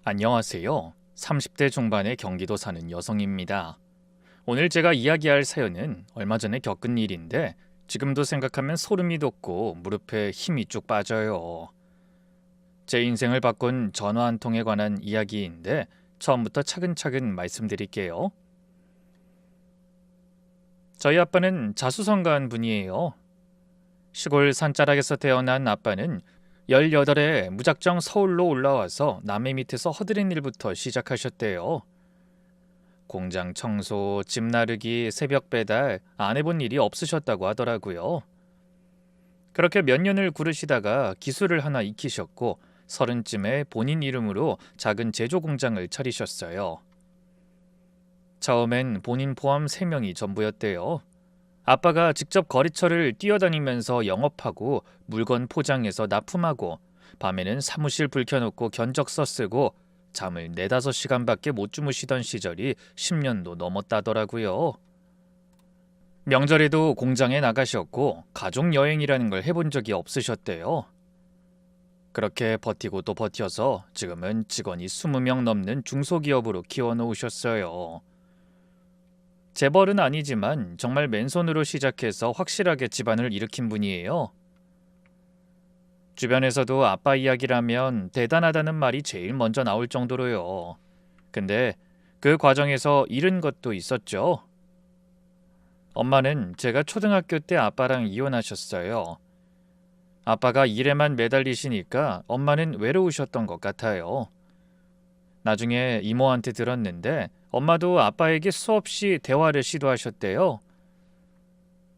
안녕하세요. 30대 중반의 경기도 사는 여성입니다. 오늘 제가 이야기할 사연은 얼마 전에 겪은 일인데 지금도 생각하면 소름이 돋고 무릎에 힘이 쭉 빠져요. 제 인생을 바꾼 전화 한 통에 관한 이야기인데 처음부터 차근차근 말씀드릴게요. 저희 아빠는 자수성가한 분이에요. 시골 산자락에서 태어난 아빠는 18에 무작정 서울로 올라와서 남해 밑에서 허드렛 일부터 시작하셨대요. 공장 청소, 집 나르기, 새벽 배달 안 해본 일이 없으셨다고 하더라고요. 그렇게 몇 년을 구르시다가 기술을 하나 익히셨고 30쯤에 본인 이름으로 작은 제조 공장을 차리셨어요. 처음엔 본인 포함 3명이 전부였대요. 아빠가 직접 거래처를 뛰어다니면서 영업하고 물건 포장해서 납품하고 밤에는 사무실 불 켜놓고 견적서 쓰고 잠을 4~5시간밖에 못 주무시던 시절이 10년도 넘었다더라고요. 명절에도 공장에 나가셨고 가족 여행이라는 걸 해본 적이 없으셨대요. 그렇게 버티고 또 버텨서 지금은 직원이 20명 넘는 중소기업으로 키워놓으셨어요. 재벌은 아니지만 정말 맨손으로 시작해서 확실하게 집안을 일으킨 분이에요. 주변에서도 아빠 이야기라면 대단하다는 말이 제일 먼저 나올 정도로요. 근데 그 과정에서 잃은 것도 있었죠. 엄마는 제가 초등학교 때 아빠랑 이혼하셨어요. 아빠가 일에만 매달리시니까 엄마는 외로우셨던 것 같아요. 나중에 이모한테 들었는데 엄마도 아빠에게 수없이 대화를 시도하셨대요.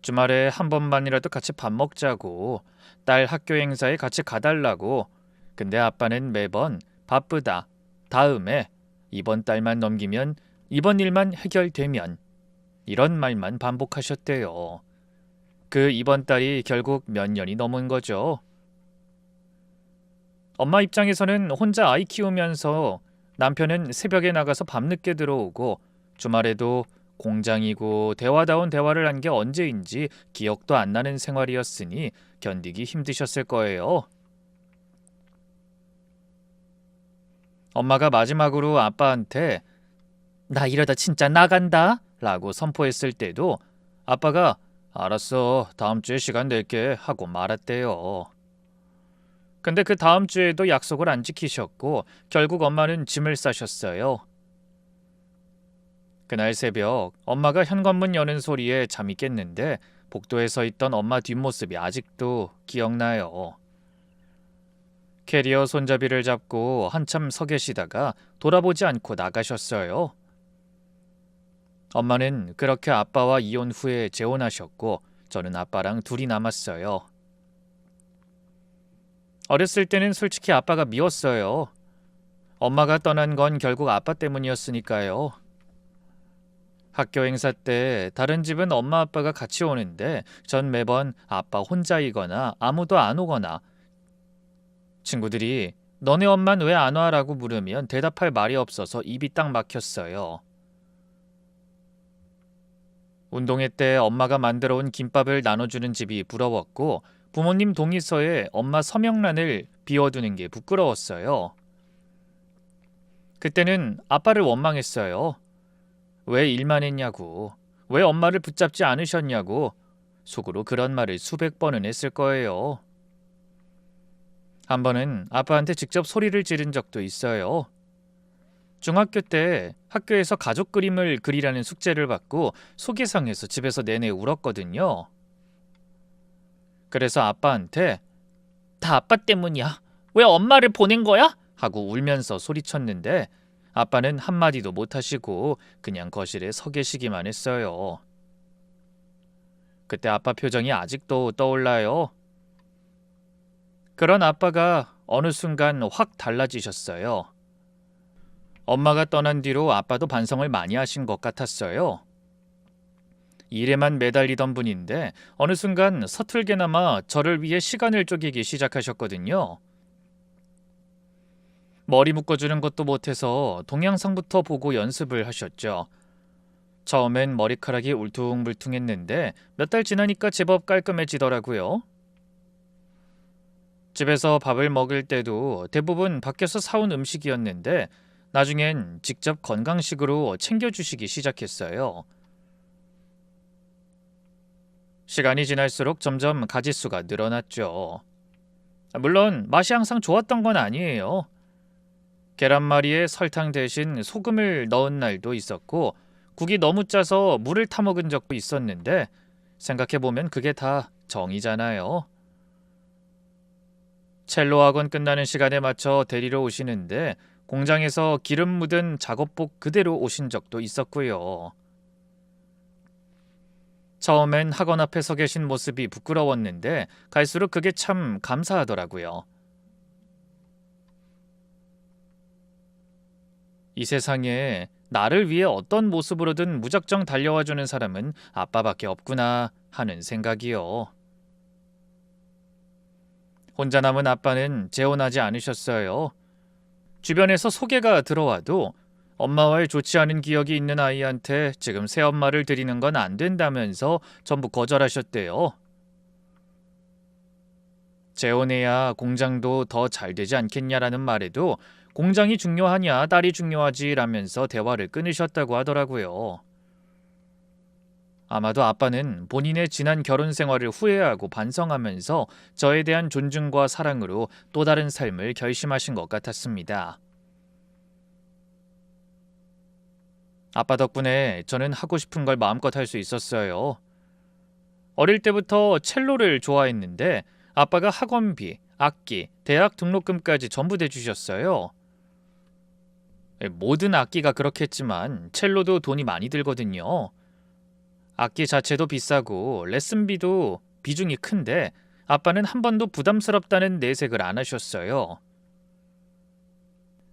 주말에 한 번만이라도 같이 밥 먹자고, 딸 학교 행사에 같이 가달라고. 근데 아빠는 매번 바쁘다, 다음에, 이번 달만 넘기면, 이번 일만 해결되면 이런 말만 반복하셨대요. 그 이번 달이 결국 몇 년이 넘은 거죠. 엄마 입장에서는 혼자 아이 키우면서 남편은 새벽에 나가서 밤늦게 들어오고 주말에도 공장이고 대화다운 대화를 한 게 언제인지 기억도 안 나는 생활이었으니 견디기 힘드셨을 거예요. 엄마가 마지막으로 아빠한테 나 이러다 진짜 나간다 라고 선포했을 때도 아빠가 알았어, 다음 주에 시간 낼게 하고 말았대요. 근데 그 다음 주에도 약속을 안 지키셨고 결국 엄마는 짐을 싸셨어요. 그날 새벽 엄마가 현관문 여는 소리에 잠이 깼는데 복도에 서 있던 엄마 뒷모습이 아직도 기억나요. 캐리어 손잡이를 잡고 한참 서 계시다가 돌아보지 않고 나가셨어요. 엄마는 그렇게 아빠와 이혼 후에 재혼하셨고 저는 아빠랑 둘이 남았어요. 어렸을 때는 솔직히 아빠가 미웠어요. 엄마가 떠난 건 결국 아빠 때문이었으니까요. 학교 행사 때 다른 집은 엄마 아빠가 같이 오는데 전 매번 아빠 혼자이거나 아무도 안 오거나 친구들이 너네 엄만 왜 안 와라고 물으면 대답할 말이 없어서 입이 딱 막혔어요. 운동회 때 엄마가 만들어 온 김밥을 나눠주는 집이 부러웠고 부모님 동의서에 엄마 서명란을 비워두는 게 부끄러웠어요. 그때는 아빠를 원망했어요. 왜 일만 했냐고, 왜 엄마를 붙잡지 않으셨냐고 속으로 그런 말을 수백 번은 했을 거예요. 한 번은 아빠한테 직접 소리를 지른 적도 있어요. 중학교 때 학교에서 가족 그림을 그리라는 숙제를 받고 소개상에서 집에서 내내 울었거든요. 그래서 아빠한테 다 아빠 때문이야. 왜 엄마를 보낸 거야? 하고 울면서 소리쳤는데 아빠는 한마디도 못하시고 그냥 거실에 서 계시기만 했어요. 그때 아빠 표정이 아직도 떠올라요. 그런 아빠가 어느 순간 확 달라지셨어요. 엄마가 떠난 뒤로 아빠도 반성을 많이 하신 것 같았어요. 일에만 매달리던 분인데 어느 순간 서툴게나마 저를 위해 시간을 쪼개기 시작하셨거든요. 머리 묶어주는 것도 못해서 동영상부터 보고 연습을 하셨죠. 처음엔 머리카락이 울퉁불퉁했는데 몇 달 지나니까 제법 깔끔해지더라고요. 집에서 밥을 먹을 때도 대부분 밖에서 사온 음식이었는데 나중엔 직접 건강식으로 챙겨주시기 시작했어요. 시간이 지날수록 점점 가짓수가 늘어났죠. 물론 맛이 항상 좋았던 건 아니에요. 계란말이에 설탕 대신 소금을 넣은 날도 있었고 국이 너무 짜서 물을 타먹은 적도 있었는데 생각해보면 그게 다 정이잖아요. 첼로 학원 끝나는 시간에 맞춰 데리러 오시는데 공장에서 기름 묻은 작업복 그대로 오신 적도 있었고요. 처음엔 학원 앞에 서 계신 모습이 부끄러웠는데 갈수록 그게 참 감사하더라고요. 이 세상에 나를 위해 어떤 모습으로든 무작정 달려와주는 사람은 아빠밖에 없구나 하는 생각이요. 혼자 남은 아빠는 재혼하지 않으셨어요. 주변에서 소개가 들어와도 엄마와의 좋지 않은 기억이 있는 아이한테 지금 새엄마를 드리는 건 안 된다면서 전부 거절하셨대요. 재혼해야 공장도 더 잘 되지 않겠냐라는 말에도 공장이 중요하냐 딸이 중요하지라면서 대화를 끊으셨다고 하더라고요. 아마도 아빠는 본인의 지난 결혼 생활을 후회하고 반성하면서 저에 대한 존중과 사랑으로 또 다른 삶을 결심하신 것 같았습니다. 아빠 덕분에 저는 하고 싶은 걸 마음껏 할 수 있었어요. 어릴 때부터 첼로를 좋아했는데 아빠가 학원비, 악기, 대학 등록금까지 전부 대주셨어요. 모든 악기가 그렇겠지만 첼로도 돈이 많이 들거든요. 악기 자체도 비싸고 레슨비도 비중이 큰데 아빠는 한 번도 부담스럽다는 내색을 안 하셨어요.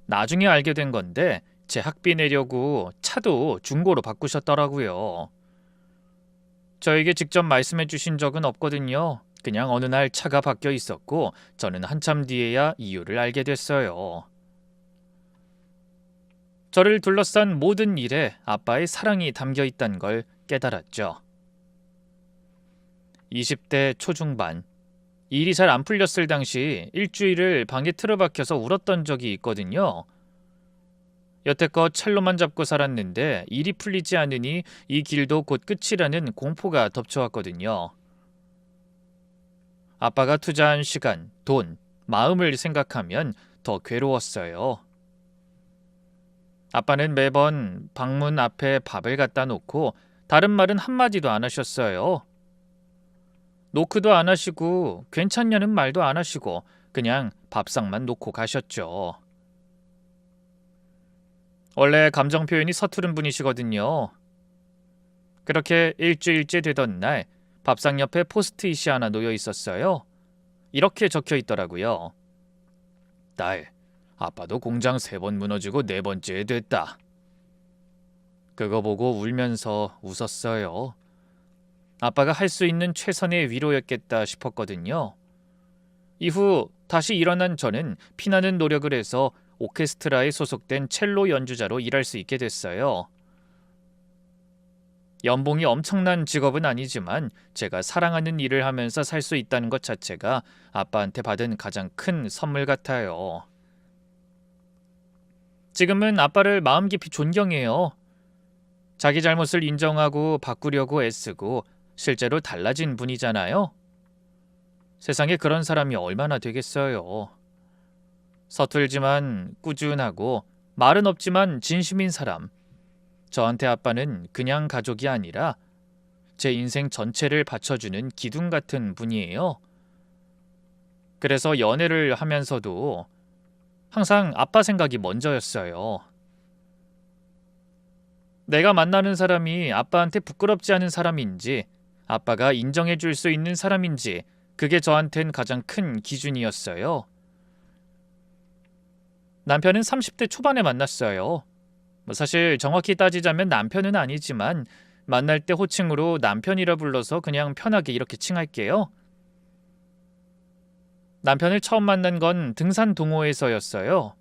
나중에 알게 된 건데 제 학비 내려고 차도 중고로 바꾸셨더라고요. 저에게 직접 말씀해 주신 적은 없거든요. 그냥 어느 날 차가 바뀌어 있었고 저는 한참 뒤에야 이유를 알게 됐어요. 저를 둘러싼 모든 일에 아빠의 사랑이 담겨 있다는 걸 깨달았죠. 20대 초중반, 일이 잘 안 풀렸을 당시 일주일을 방에 틀어박혀서 울었던 적이 있거든요. 여태껏 첼로만 잡고 살았는데 일이 풀리지 않으니 이 길도 곧 끝이라는 공포가 덮쳐왔거든요. 아빠가 투자한 시간, 돈, 마음을 생각하면 더 괴로웠어요. 아빠는 매번 방문 앞에 밥을 갖다 놓고 다른 말은 한마디도 안 하셨어요. 노크도 안 하시고 괜찮냐는 말도 안 하시고 그냥 밥상만 놓고 가셨죠. 원래 감정 표현이 서투른 분이시거든요. 그렇게 일주일째 되던 날 밥상 옆에 포스트잇이 하나 놓여 있었어요. 이렇게 적혀 있더라고요. 딸, 아빠도 공장 3번 무너지고 4번째 됐다. 그거 보고 울면서 웃었어요. 아빠가 할 수 있는 최선의 위로였겠다 싶었거든요. 이후 다시 일어난 저는 피나는 노력을 해서 오케스트라에 소속된 첼로 연주자로 일할 수 있게 됐어요. 연봉이 엄청난 직업은 아니지만 제가 사랑하는 일을 하면서 살 수 있다는 것 자체가 아빠한테 받은 가장 큰 선물 같아요. 지금은 아빠를 마음 깊이 존경해요. 자기 잘못을 인정하고 바꾸려고 애쓰고 실제로 달라진 분이잖아요. 세상에 그런 사람이 얼마나 되겠어요. 서툴지만 꾸준하고 말은 없지만 진심인 사람. 저한테 아빠는 그냥 가족이 아니라 제 인생 전체를 받쳐주는 기둥 같은 분이에요. 그래서 연애를 하면서도 항상 아빠 생각이 먼저였어요. 내가 만나는 사람이 아빠한테 부끄럽지 않은 사람인지 아빠가 인정해 줄 수 있는 사람인지 그게 저한텐 가장 큰 기준이었어요. 남편은 30대 초반에 만났어요. 사실 정확히 따지자면 남편은 아니지만 만날 때 호칭으로 남편이라 불러서 그냥 편하게 이렇게 칭할게요. 남편을 처음 만난 건 등산 동호회에서였어요.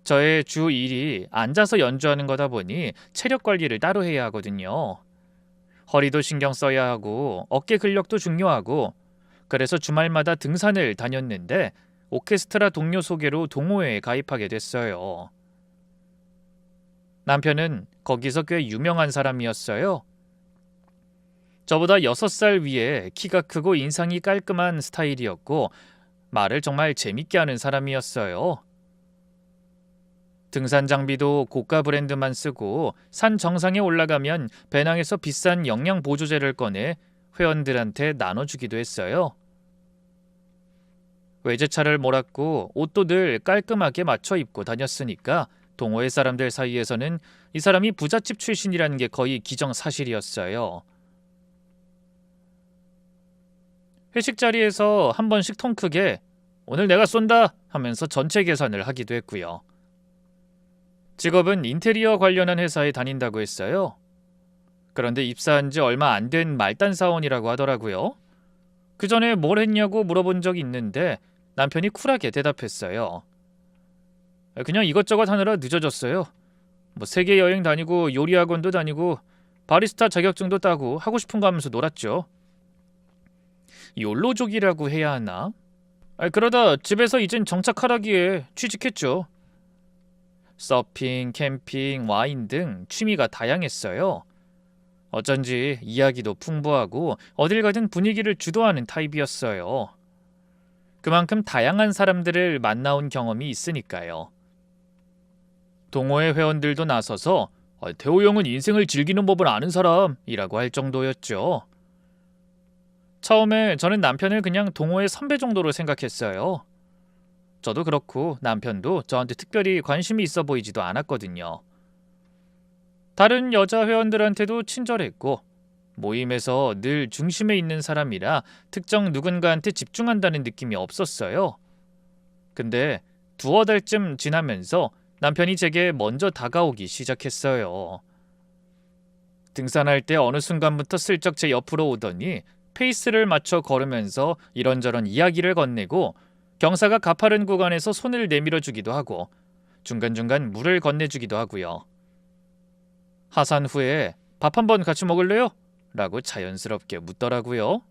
저의 주 일이 앉아서 연주하는 거다 보니 체력 관리를 따로 해야 하거든요. 허리도 신경 써야 하고 어깨 근력도 중요하고 그래서 주말마다 등산을 다녔는데 오케스트라 동료 소개로 동호회에 가입하게 됐어요. 남편은 거기서 꽤 유명한 사람이었어요. 저보다 6살 위에 키가 크고 인상이 깔끔한 스타일이었고 말을 정말 재밌게 하는 사람이었어요. 등산 장비도 고가 브랜드만 쓰고 산 정상에 올라가면 배낭에서 비싼 영양 보조제를 꺼내 회원들한테 나눠주기도 했어요. 외제차를 몰았고 옷도 늘 깔끔하게 맞춰 입고 다녔으니까 동호회 사람들 사이에서는 이 사람이 부잣집 출신이라는 게 거의 기정사실이었어요. 회식 자리에서 한 번씩 통 크게 오늘 내가 쏜다 하면서 전체 계산을 하기도 했고요. 직업은 인테리어 관련한 회사에 다닌다고 했어요. 그런데 입사한 지 얼마 안 된 말단 사원이라고 하더라고요. 그 전에 뭘 했냐고 물어본 적이 있는데 남편이 쿨하게 대답했어요. 그냥 이것저것 하느라 늦어졌어요. 세계 여행 다니고 요리학원도 다니고 바리스타 자격증도 따고 하고 싶은 거 하면서 놀았죠. 욜로족이라고 해야 하나? 그러다 집에서 이젠 정착하라기에 취직했죠. 서핑, 캠핑, 와인 등 취미가 다양했어요. 어쩐지 이야기도 풍부하고 어딜 가든 분위기를 주도하는 타입이었어요. 그만큼 다양한 사람들을 만나온 경험이 있으니까요. 동호회 회원들도 나서서 태호 형은 인생을 즐기는 법을 아는 사람이라고 할 정도였죠. 처음에 저는 남편을 그냥 동호회 선배 정도로 생각했어요. 저도 그렇고 남편도 저한테 특별히 관심이 있어 보이지도 않았거든요. 다른 여자 회원들한테도 친절했고 모임에서 늘 중심에 있는 사람이라 특정 누군가한테 집중한다는 느낌이 없었어요. 근데 두어 달쯤 지나면서 남편이 제게 먼저 다가오기 시작했어요. 등산할 때 어느 순간부터 슬쩍 제 옆으로 오더니 페이스를 맞춰 걸으면서 이런저런 이야기를 건네고 경사가 가파른 구간에서 손을 내밀어 주기도 하고 중간중간 물을 건네주기도 하고요. 하산 후에 밥 한번 같이 먹을래요? 라고 자연스럽게 묻더라고요.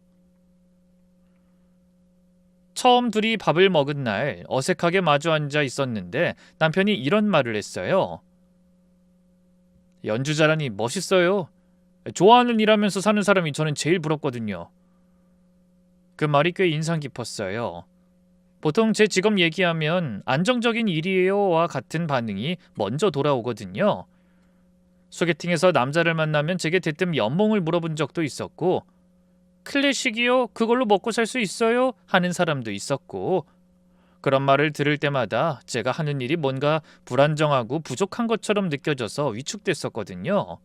처음 둘이 밥을 먹은 날 어색하게 마주 앉아 있었는데 남편이 이런 말을 했어요. 연주 잘하니 멋있어요. 좋아하는 일 하면서 사는 사람이 저는 제일 부럽거든요. 그 말이 꽤 인상 깊었어요. 보통 제 직업 얘기하면 안정적인 일이에요와 같은 반응이 먼저 돌아오거든요. 소개팅에서 남자를 만나면 제게 대뜸 연봉을 물어본 적도 있었고 클래식이요? 그걸로 먹고 살 수 있어요? 하는 사람도 있었고 그런 말을 들을 때마다 제가 하는 일이 뭔가 불안정하고 부족한 것처럼 느껴져서 위축됐었거든요.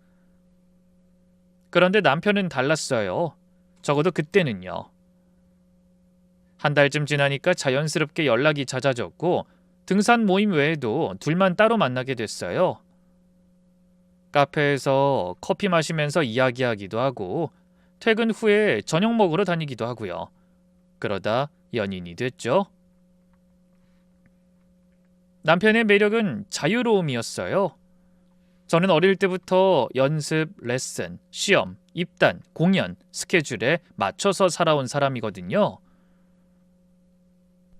그런데 남편은 달랐어요. 적어도 그때는요. 한 달쯤 지나니까 자연스럽게 연락이 잦아졌고 등산 모임 외에도 둘만 따로 만나게 됐어요. 카페에서 커피 마시면서 이야기하기도 하고 퇴근 후에 저녁 먹으러 다니기도 하고요. 그러다 연인이 됐죠. 남편의 매력은 자유로움이었어요. 저는 어릴 때부터 연습, 레슨, 시험, 입단, 공연, 스케줄에 맞춰서 살아온 사람이거든요.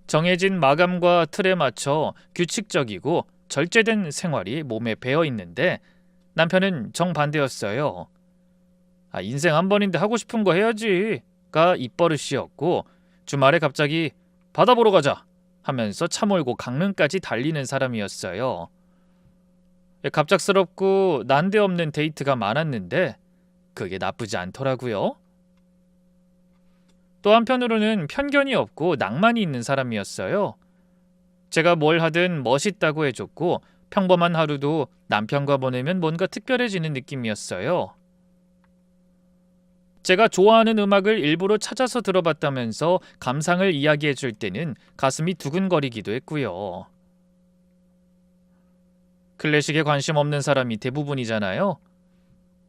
정해진 마감과 틀에 맞춰 규칙적이고 절제된 생활이 몸에 배어 있는데 남편은 정반대였어요. 인생 한 번인데 하고 싶은 거 해야지가 입버릇이었고 주말에 갑자기 바다 보러 가자 하면서 차 몰고 강릉까지 달리는 사람이었어요. 갑작스럽고 난데없는 데이트가 많았는데 그게 나쁘지 않더라고요. 또 한편으로는 편견이 없고 낭만이 있는 사람이었어요. 제가 뭘 하든 멋있다고 해줬고 평범한 하루도 남편과 보내면 뭔가 특별해지는 느낌이었어요. 제가 좋아하는 음악을 일부러 찾아서 들어봤다면서 감상을 이야기해 줄 때는 가슴이 두근거리기도 했고요. 클래식에 관심 없는 사람이 대부분이잖아요.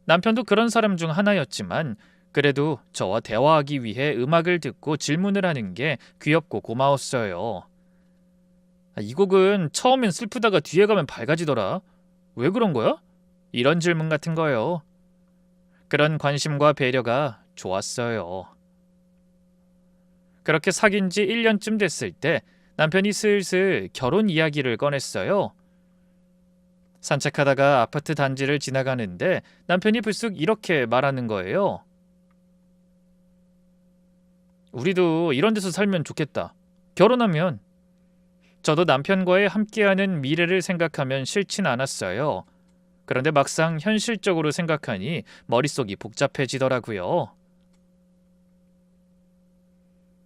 남편도 그런 사람 중 하나였지만 그래도 저와 대화하기 위해 음악을 듣고 질문을 하는 게 귀엽고 고마웠어요. 이 곡은 처음엔 슬프다가 뒤에 가면 밝아지더라. 왜 그런 거야? 이런 질문 같은 거요. 그런 관심과 배려가 좋았어요. 그렇게 사귄 지 1년쯤 됐을 때 남편이 슬슬 결혼 이야기를 꺼냈어요. 산책하다가 아파트 단지를 지나가는데 남편이 불쑥 이렇게 말하는 거예요. 우리도 이런 데서 살면 좋겠다. 결혼하면. 저도 남편과의 함께하는 미래를 생각하면 싫진 않았어요. 그런데 막상 현실적으로 생각하니 머릿속이 복잡해지더라고요.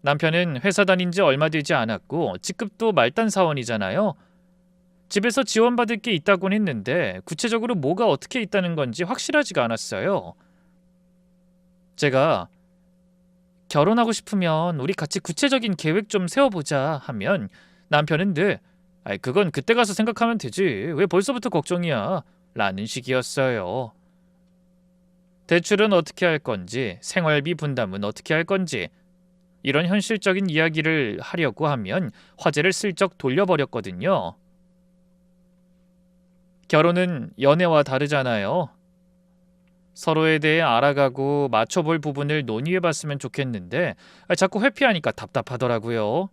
남편은 회사 다닌 지 얼마 되지 않았고 직급도 말단 사원이잖아요. 집에서 지원받을 게 있다곤 했는데 구체적으로 뭐가 어떻게 있다는 건지 확실하지가 않았어요. 제가 결혼하고 싶으면 우리 같이 구체적인 계획 좀 세워보자 하면 남편은 늘 그건 그때 가서 생각하면 되지. 왜 벌써부터 걱정이야? 라는 식이었어요. 대출은 어떻게 할 건지, 생활비 분담은 어떻게 할 건지 이런 현실적인 이야기를 하려고 하면 화제를 슬쩍 돌려버렸거든요. 결혼은 연애와 다르잖아요. 서로에 대해 알아가고 맞춰볼 부분을 논의해봤으면 좋겠는데 자꾸 회피하니까 답답하더라고요.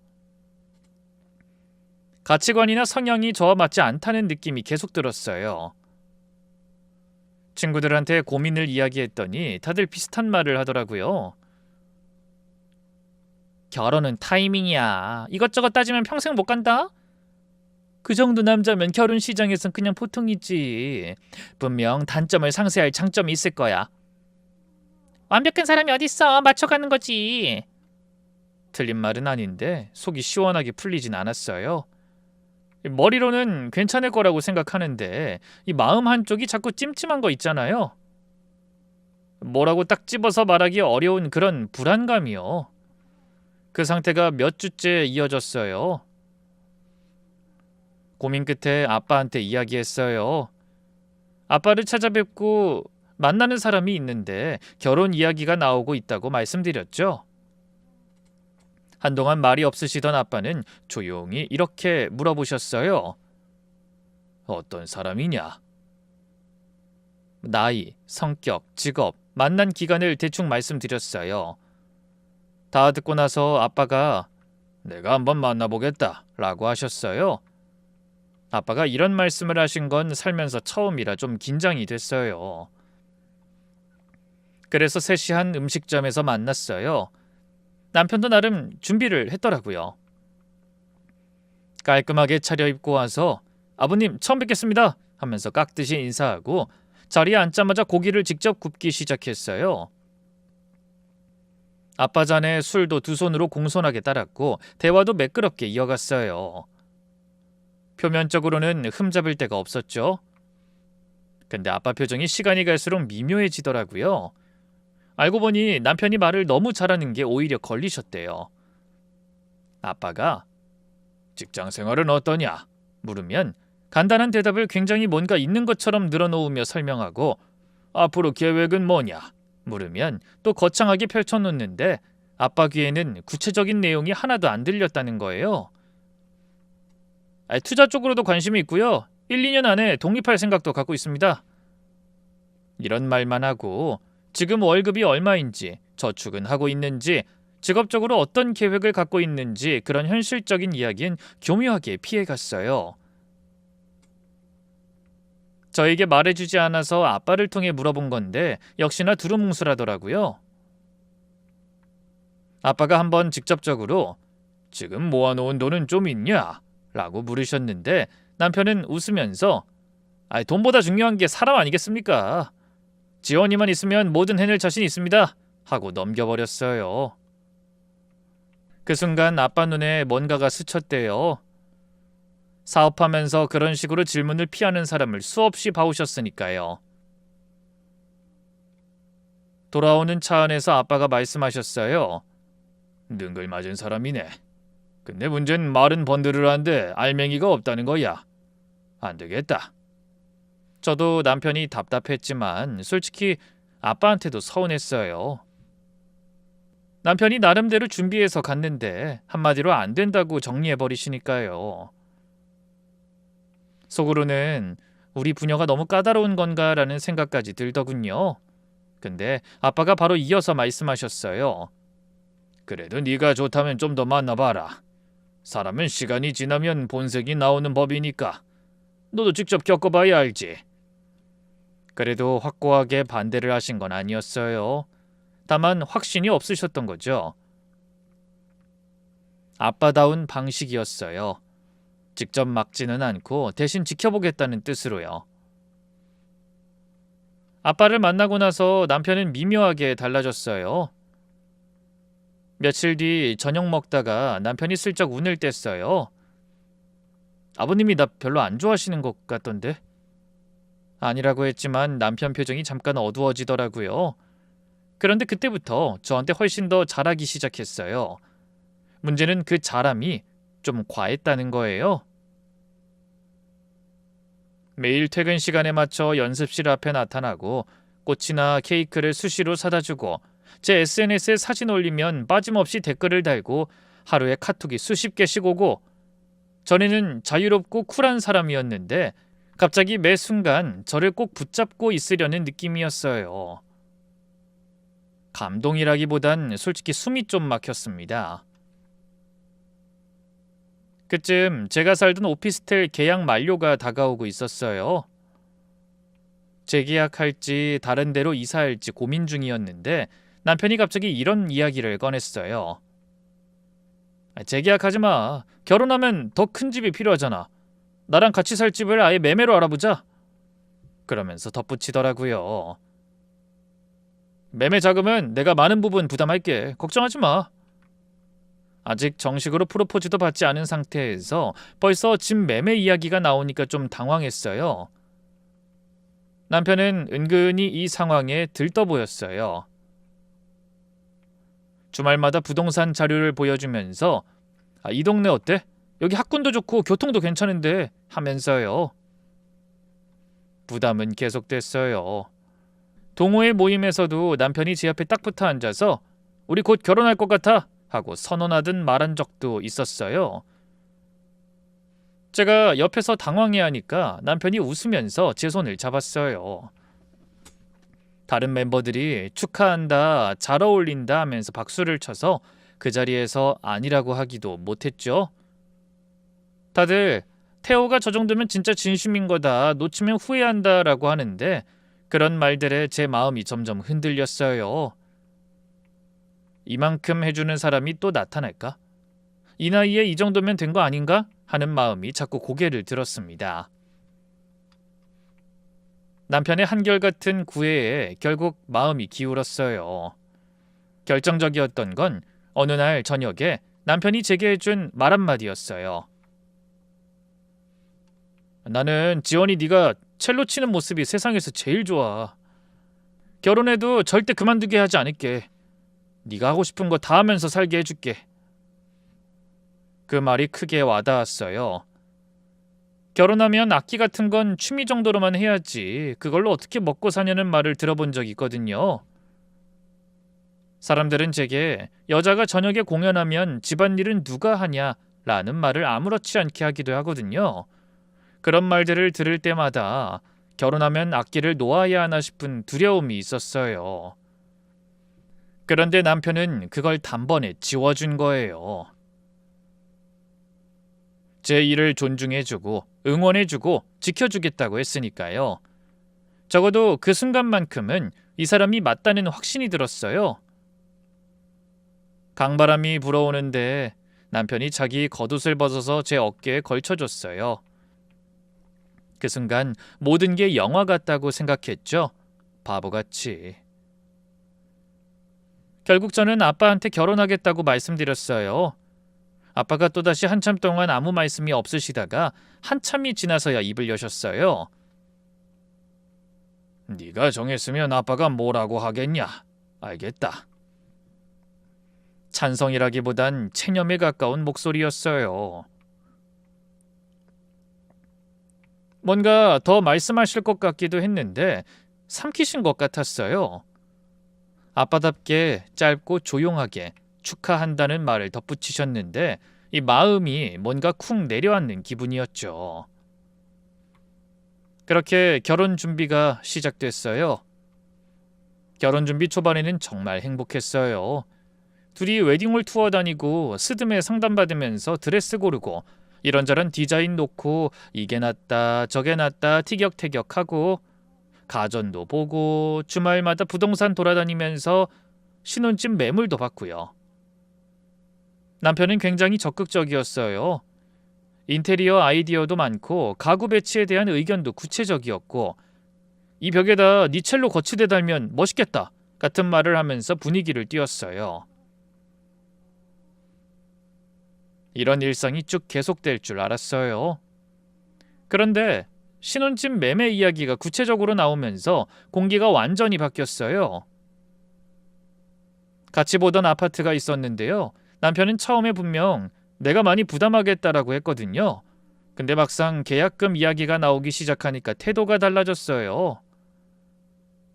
가치관이나 성향이 저와 맞지 않다는 느낌이 계속 들었어요. 친구들한테 고민을 이야기했더니 다들 비슷한 말을 하더라고요. 결혼은 타이밍이야. 이것저것 따지면 평생 못 간다? 그 정도 남자면 결혼 시장에선 그냥 보통이지. 분명 단점을 상쇄할 장점이 있을 거야. 완벽한 사람이 어딨어. 맞춰가는 거지. 틀린 말은 아닌데 속이 시원하게 풀리진 않았어요. 머리로는 괜찮을 거라고 생각하는데 이 마음 한쪽이 자꾸 찜찜한 거 있잖아요. 뭐라고 딱 집어서 말하기 어려운 그런 불안감이요. 그 상태가 몇 주째 이어졌어요. 고민 끝에 아빠한테 이야기했어요. 아빠를 찾아뵙고 만나는 사람이 있는데 결혼 이야기가 나오고 있다고 말씀드렸죠. 한동안 말이 없으시던 아빠는 조용히 이렇게 물어보셨어요. 어떤 사람이냐? 나이, 성격, 직업, 만난 기간을 대충 말씀드렸어요. 다 듣고 나서 아빠가 내가 한번 만나보겠다 라고 하셨어요. 아빠가 이런 말씀을 하신 건 살면서 처음이라 좀 긴장이 됐어요. 그래서 셋이 한 음식점에서 만났어요. 남편도 나름 준비를 했더라고요. 깔끔하게 차려입고 와서 아버님 처음 뵙겠습니다 하면서 깍듯이 인사하고 자리에 앉자마자 고기를 직접 굽기 시작했어요. 아빠 잔에 술도 두 손으로 공손하게 따랐고 대화도 매끄럽게 이어갔어요. 표면적으로는 흠잡을 데가 없었죠. 근데 아빠 표정이 시간이 갈수록 미묘해지더라고요. 알고 보니 남편이 말을 너무 잘하는 게 오히려 걸리셨대요. 아빠가 직장 생활은 어떠냐? 물으면 간단한 대답을 굉장히 뭔가 있는 것처럼 늘어놓으며 설명하고 앞으로 계획은 뭐냐? 물으면 또 거창하게 펼쳐놓는데 아빠 귀에는 구체적인 내용이 하나도 안 들렸다는 거예요. 투자 쪽으로도 관심이 있고요. 1, 2년 안에 독립할 생각도 갖고 있습니다. 이런 말만 하고 지금 월급이 얼마인지, 저축은 하고 있는지, 직업적으로 어떤 계획을 갖고 있는지 그런 현실적인 이야기는 교묘하게 피해갔어요. 저에게 말해주지 않아서 아빠를 통해 물어본 건데 역시나 두루뭉술하더라고요. 아빠가 한번 직접적으로 지금 모아놓은 돈은 좀 있냐? 라고 물으셨는데 남편은 웃으면서 돈보다 중요한 게 사람 아니겠습니까? 지원이만 있으면 뭐든 해낼 자신 있습니다. 하고 넘겨버렸어요. 그 순간 아빠 눈에 뭔가가 스쳤대요. 사업하면서 그런 식으로 질문을 피하는 사람을 수없이 봐오셨으니까요. 돌아오는 차 안에서 아빠가 말씀하셨어요. 능글맞은 사람이네. 근데 문제는 말은 번들을 한데 알맹이가 없다는 거야. 안 되겠다. 저도 남편이 답답했지만 솔직히 아빠한테도 서운했어요. 남편이 나름대로 준비해서 갔는데 한마디로 안 된다고 정리해버리시니까요. 속으로는 우리 부녀가 너무 까다로운 건가라는 생각까지 들더군요. 근데 아빠가 바로 이어서 말씀하셨어요. 그래도 네가 좋다면 좀 더 만나봐라. 사람은 시간이 지나면 본색이 나오는 법이니까. 너도 직접 겪어봐야 알지. 그래도 확고하게 반대를 하신 건 아니었어요. 다만 확신이 없으셨던 거죠. 아빠다운 방식이었어요. 직접 막지는 않고 대신 지켜보겠다는 뜻으로요. 아빠를 만나고 나서 남편은 미묘하게 달라졌어요. 며칠 뒤 저녁 먹다가 남편이 슬쩍 운을 뗐어요. 아버님이 나 별로 안 좋아하시는 것 같던데? 아니라고 했지만 남편 표정이 잠깐 어두워지더라고요. 그런데 그때부터 저한테 훨씬 더 잘하기 시작했어요. 문제는 그 잘함이 좀 과했다는 거예요. 매일 퇴근 시간에 맞춰 연습실 앞에 나타나고 꽃이나 케이크를 수시로 사다 주고 제 SNS에 사진 올리면 빠짐없이 댓글을 달고 하루에 카톡이 수십 개씩 오고 전에는 자유롭고 쿨한 사람이었는데 갑자기 매 순간 저를 꼭 붙잡고 있으려는 느낌이었어요. 감동이라기보단 솔직히 숨이 좀 막혔습니다. 그쯤 제가 살던 오피스텔 계약 만료가 다가오고 있었어요. 재계약할지 다른 데로 이사할지 고민 중이었는데 남편이 갑자기 이런 이야기를 꺼냈어요. 재계약하지 마. 결혼하면 더 큰 집이 필요하잖아. 나랑 같이 살 집을 아예 매매로 알아보자. 그러면서 덧붙이더라고요. 매매 자금은 내가 많은 부분 부담할게. 걱정하지 마. 아직 정식으로 프로포즈도 받지 않은 상태에서 벌써 집 매매 이야기가 나오니까 좀 당황했어요. 남편은 은근히 이 상황에 들떠 보였어요. 주말마다 부동산 자료를 보여주면서 이 동네 어때? 여기 학군도 좋고 교통도 괜찮은데 하면서요. 부담은 계속됐어요. 동호회 모임에서도 남편이 제 옆에 딱 붙어 앉아서 우리 곧 결혼할 것 같아 하고 선언하듯 말한 적도 있었어요. 제가 옆에서 당황해하니까 남편이 웃으면서 제 손을 잡았어요. 다른 멤버들이 축하한다, 잘 어울린다 하면서 박수를 쳐서 그 자리에서 아니라고 하기도 못했죠. 다들 태호가 저 정도면 진짜 진심인 거다, 놓치면 후회한다 라고 하는데 그런 말들에 제 마음이 점점 흔들렸어요. 이만큼 해주는 사람이 또 나타날까? 이 나이에 이 정도면 된 거 아닌가? 하는 마음이 자꾸 고개를 들었습니다. 남편의 한결같은 구애에 결국 마음이 기울었어요. 결정적이었던 건 어느 날 저녁에 남편이 제게 해준 말 한마디였어요. 나는 지원이 네가 첼로 치는 모습이 세상에서 제일 좋아. 결혼해도 절대 그만두게 하지 않을게. 네가 하고 싶은 거 다 하면서 살게 해줄게. 그 말이 크게 와닿았어요. 결혼하면 악기 같은 건 취미 정도로만 해야지 그걸로 어떻게 먹고 사냐는 말을 들어본 적이 있거든요. 사람들은 제게 여자가 저녁에 공연하면 집안일은 누가 하냐 라는 말을 아무렇지 않게 하기도 하거든요. 그런 말들을 들을 때마다 결혼하면 악기를 놓아야 하나 싶은 두려움이 있었어요. 그런데 남편은 그걸 단번에 지워준 거예요. 제 일을 존중해주고 응원해주고 지켜주겠다고 했으니까요. 적어도 그 순간만큼은 이 사람이 맞다는 확신이 들었어요. 강바람이 불어오는데 남편이 자기 겉옷을 벗어서 제 어깨에 걸쳐줬어요. 그 순간 모든 게 영화 같다고 생각했죠. 바보같이. 결국 저는 아빠한테 결혼하겠다고 말씀드렸어요. 아빠가 또다시 한참 동안 아무 말씀이 없으시다가 한참이 지나서야 입을 여셨어요. 네가 정했으면 아빠가 뭐라고 하겠냐. 알겠다. 찬성이라기보단 체념에 가까운 목소리였어요. 뭔가 더 말씀하실 것 같기도 했는데 삼키신 것 같았어요. 아빠답게 짧고 조용하게 축하한다는 말을 덧붙이셨는데 이 마음이 뭔가 쿵 내려앉는 기분이었죠. 그렇게 결혼 준비가 시작됐어요. 결혼 준비 초반에는 정말 행복했어요. 둘이 웨딩홀 투어 다니고 스드메 상담받으면서 드레스 고르고 이런저런 디자인 놓고 이게 낫다 저게 낫다 티격태격하고 가전도 보고 주말마다 부동산 돌아다니면서 신혼집 매물도 받고요. 남편은 굉장히 적극적이었어요. 인테리어 아이디어도 많고 가구 배치에 대한 의견도 구체적이었고 이 벽에다 니 첼로 거치대 달면 멋있겠다 같은 말을 하면서 분위기를 띄웠어요. 이런 일상이 쭉 계속될 줄 알았어요. 그런데 신혼집 매매 이야기가 구체적으로 나오면서 공기가 완전히 바뀌었어요. 같이 보던 아파트가 있었는데요. 남편은 처음에 분명 내가 많이 부담하겠다라고 했거든요. 근데 막상 계약금 이야기가 나오기 시작하니까 태도가 달라졌어요.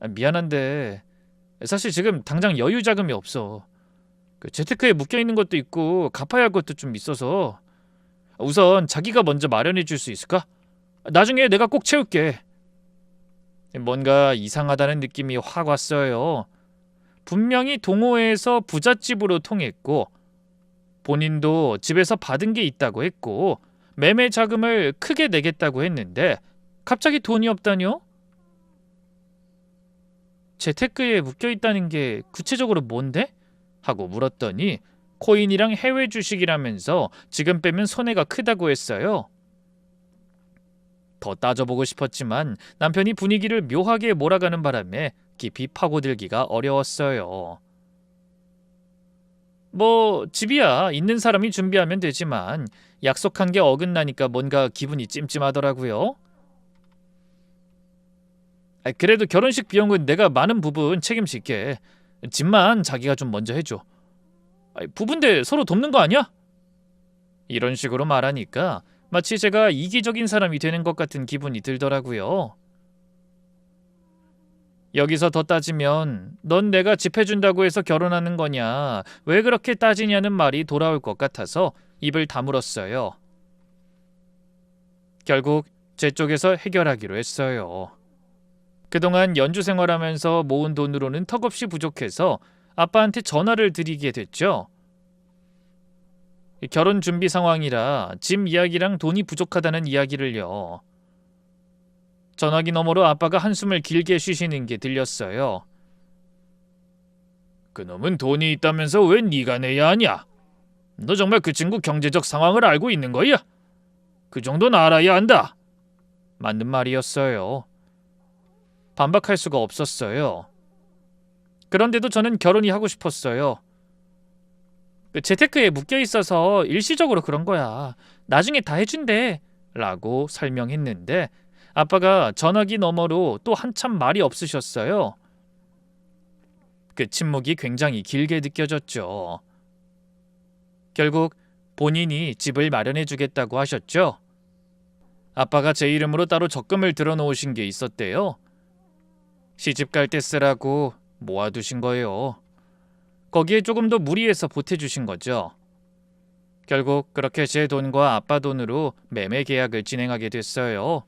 미안한데 사실 지금 당장 여유 자금이 없어. 재테크에 묶여있는 것도 있고 갚아야 할 것도 좀 있어서 우선 자기가 먼저 마련해 줄 수 있을까? 나중에 내가 꼭 채울게. 뭔가 이상하다는 느낌이 확 왔어요. 분명히 동호회에서 부잣집으로 통했고 본인도 집에서 받은 게 있다고 했고 매매 자금을 크게 내겠다고 했는데 갑자기 돈이 없다뇨? 재테크에 묶여있다는 게 구체적으로 뭔데? 하고 물었더니 코인이랑 해외 주식이라면서 지금 빼면 손해가 크다고 했어요. 더 따져보고 싶었지만 남편이 분위기를 묘하게 몰아가는 바람에 깊이 파고들기가 어려웠어요. 뭐 집이야 있는 사람이 준비하면 되지만 약속한 게 어긋나니까 뭔가 기분이 찜찜하더라고요. 그래도 결혼식 비용은 내가 많은 부분 책임질게. 집만 자기가 좀 먼저 해줘. 부부인데 서로 돕는 거 아니야? 이런 식으로 말하니까 마치 제가 이기적인 사람이 되는 것 같은 기분이 들더라고요. 여기서 더 따지면 넌 내가 집 해준다고 해서 결혼하는 거냐, 왜 그렇게 따지냐는 말이 돌아올 것 같아서 입을 다물었어요. 결국 제 쪽에서 해결하기로 했어요. 그동안 연주 생활하면서 모은 돈으로는 턱없이 부족해서 아빠한테 전화를 드리게 됐죠. 결혼 준비 상황이라 집 이야기랑 돈이 부족하다는 이야기를요. 전화기 너머로 아빠가 한숨을 길게 쉬시는 게 들렸어요. 그놈은 돈이 있다면서 왜 네가 내야 하냐? 너 정말 그 친구 경제적 상황을 알고 있는 거야? 그 정도는 알아야 한다. 맞는 말이었어요. 반박할 수가 없었어요. 그런데도 저는 결혼이 하고 싶었어요. 재테크에 묶여있어서 일시적으로 그런 거야. 나중에 다 해준대. 라고 설명했는데 아빠가 전화기 너머로 또 한참 말이 없으셨어요. 그 침묵이 굉장히 길게 느껴졌죠. 결국 본인이 집을 마련해 주겠다고 하셨죠. 아빠가 제 이름으로 따로 적금을 들어놓으신 게 있었대요. 시집 갈 때 쓰라고 모아두신 거예요. 거기에 조금 더 무리해서 보태주신 거죠. 결국 그렇게 제 돈과 아빠 돈으로 매매 계약을 진행하게 됐어요.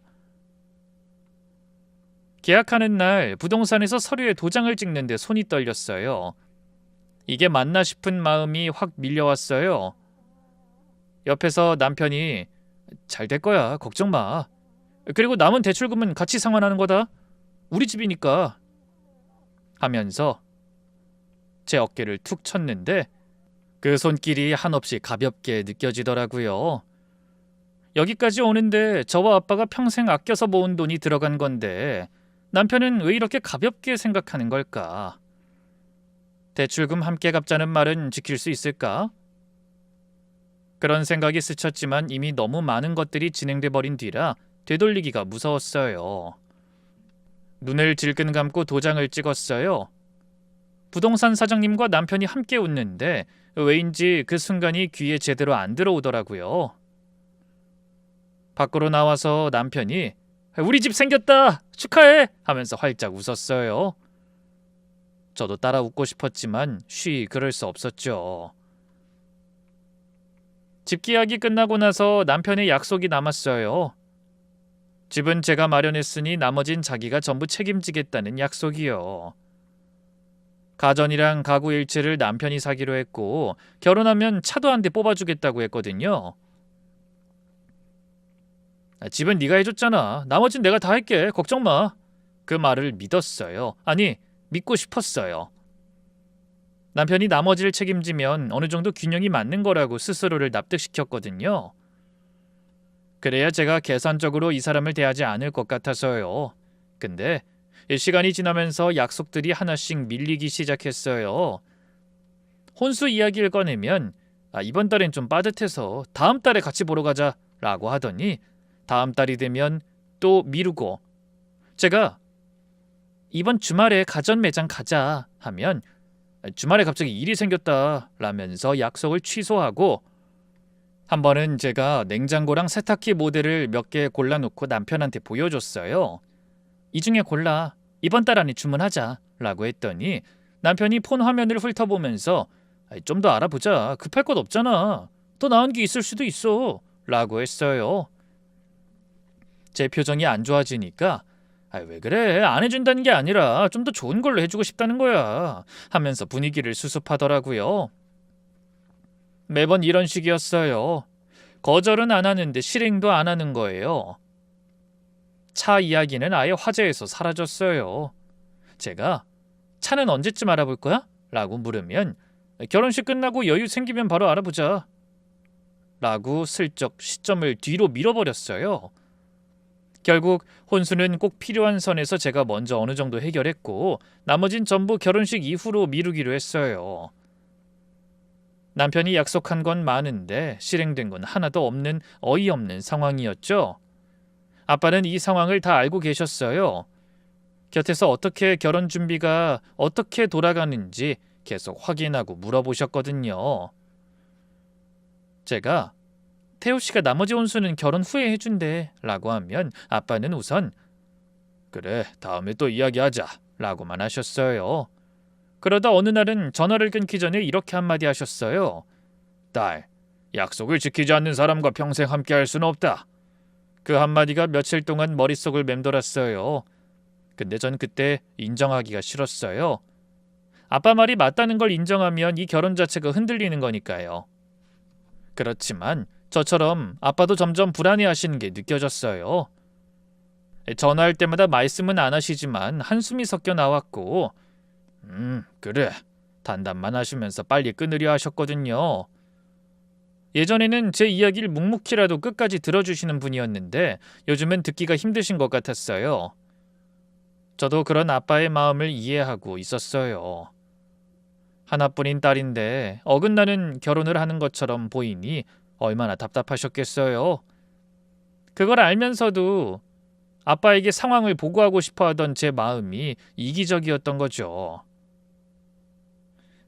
계약하는 날 부동산에서 서류에 도장을 찍는데 손이 떨렸어요. 이게 맞나 싶은 마음이 확 밀려왔어요. 옆에서 남편이 잘 될 거야, 걱정 마. 그리고 남은 대출금은 같이 상환하는 거다. 우리 집이니까. 하면서 제 어깨를 툭 쳤는데 그 손길이 한없이 가볍게 느껴지더라고요. 여기까지 오는데 저와 아빠가 평생 아껴서 모은 돈이 들어간 건데 남편은 왜 이렇게 가볍게 생각하는 걸까? 대출금 함께 갚자는 말은 지킬 수 있을까? 그런 생각이 스쳤지만 이미 너무 많은 것들이 진행돼 버린 뒤라 되돌리기가 무서웠어요. 눈을 질끈 감고 도장을 찍었어요. 부동산 사장님과 남편이 함께 웃는데 왜인지 그 순간이 귀에 제대로 안 들어오더라고요. 밖으로 나와서 남편이 우리 집 생겼다! 축하해! 하면서 활짝 웃었어요. 저도 따라 웃고 싶었지만 쉬 그럴 수 없었죠. 집 계약이 끝나고 나서 남편의 약속이 남았어요. 집은 제가 마련했으니 나머진 자기가 전부 책임지겠다는 약속이요. 가전이랑 가구 일체를 남편이 사기로 했고 결혼하면 차도 한 대 뽑아주겠다고 했거든요. 집은 네가 해줬잖아. 나머진 내가 다 할게. 걱정 마. 그 말을 믿었어요. 아니, 믿고 싶었어요. 남편이 나머지를 책임지면 어느 정도 균형이 맞는 거라고 스스로를 납득시켰거든요. 그래야 제가 계산적으로 이 사람을 대하지 않을 것 같아서요. 근데 시간이 지나면서 약속들이 하나씩 밀리기 시작했어요. 혼수 이야기를 꺼내면 이번 달엔 좀 빠듯해서 다음 달에 같이 보러 가자 라고 하더니 다음 달이 되면 또 미루고 제가 이번 주말에 가전 매장 가자 하면 주말에 갑자기 일이 생겼다 라면서 약속을 취소하고 한 번은 제가 냉장고랑 세탁기 모델을 몇 개 골라놓고 남편한테 보여줬어요. 이 중에 골라. 이번 달 안에 주문하자 라고 했더니 남편이 폰 화면을 훑어보면서 좀 더 알아보자. 급할 것 없잖아. 더 나은 게 있을 수도 있어 라고 했어요. 제 표정이 안 좋아지니까 왜 그래? 안 해준다는 게 아니라 좀 더 좋은 걸로 해주고 싶다는 거야 하면서 분위기를 수습하더라고요. 매번 이런 식이었어요. 거절은 안 하는데 실행도 안 하는 거예요. 차 이야기는 아예 화제에서 사라졌어요. 제가 차는 언제쯤 알아볼 거야? 라고 물으면 결혼식 끝나고 여유 생기면 바로 알아보자 라고 슬쩍 시점을 뒤로 밀어버렸어요. 결국 혼수는 꼭 필요한 선에서 제가 먼저 어느 정도 해결했고 나머진 전부 결혼식 이후로 미루기로 했어요. 남편이 약속한 건 많은데 실행된 건 하나도 없는 어이없는 상황이었죠. 아빠는 이 상황을 다 알고 계셨어요. 곁에서 어떻게 결혼 준비가 어떻게 돌아가는지 계속 확인하고 물어보셨거든요. 제가 태호 씨가 나머지 혼수는 결혼 후에 해준대 라고 하면 아빠는 우선 그래 다음에 또 이야기하자 라고만 하셨어요. 그러다 어느 날은 전화를 끊기 전에 이렇게 한마디 하셨어요. 딸, 약속을 지키지 않는 사람과 평생 함께 할 수는 없다. 그 한마디가 며칠 동안 머릿속을 맴돌았어요. 근데 전 그때 인정하기가 싫었어요. 아빠 말이 맞다는 걸 인정하면 이 결혼 자체가 흔들리는 거니까요. 그렇지만 저처럼 아빠도 점점 불안해하시는 게 느껴졌어요. 전화할 때마다 말씀은 안 하시지만 한숨이 섞여 나왔고 그래 단답만 하시면서 빨리 끊으려 하셨거든요. 예전에는 제 이야기를 묵묵히라도 끝까지 들어주시는 분이었는데 요즘은 듣기가 힘드신 것 같았어요. 저도 그런 아빠의 마음을 이해하고 있었어요. 하나뿐인 딸인데 어긋나는 결혼을 하는 것처럼 보이니 얼마나 답답하셨겠어요. 그걸 알면서도 아빠에게 상황을 보고하고 싶어 하던 제 마음이 이기적이었던 거죠.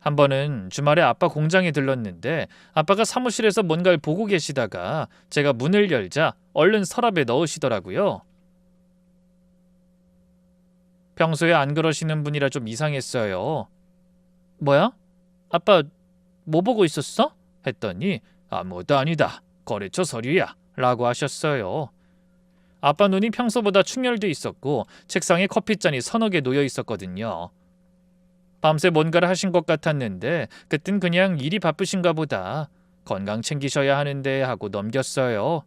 한 번은 주말에 아빠 공장에 들렀는데 아빠가 사무실에서 뭔가를 보고 계시다가 제가 문을 열자 얼른 서랍에 넣으시더라고요. 평소에 안 그러시는 분이라 좀 이상했어요. 뭐야? 아빠 뭐 보고 있었어? 했더니 아무것도 아니다. 거래처 서류야 라고 하셨어요. 아빠 눈이 평소보다 충혈돼 있었고 책상에 커피잔이 서너 개 놓여 있었거든요. 밤새 뭔가를 하신 것 같았는데 그땐 그냥 일이 바쁘신가 보다. 건강 챙기셔야 하는데 하고 넘겼어요.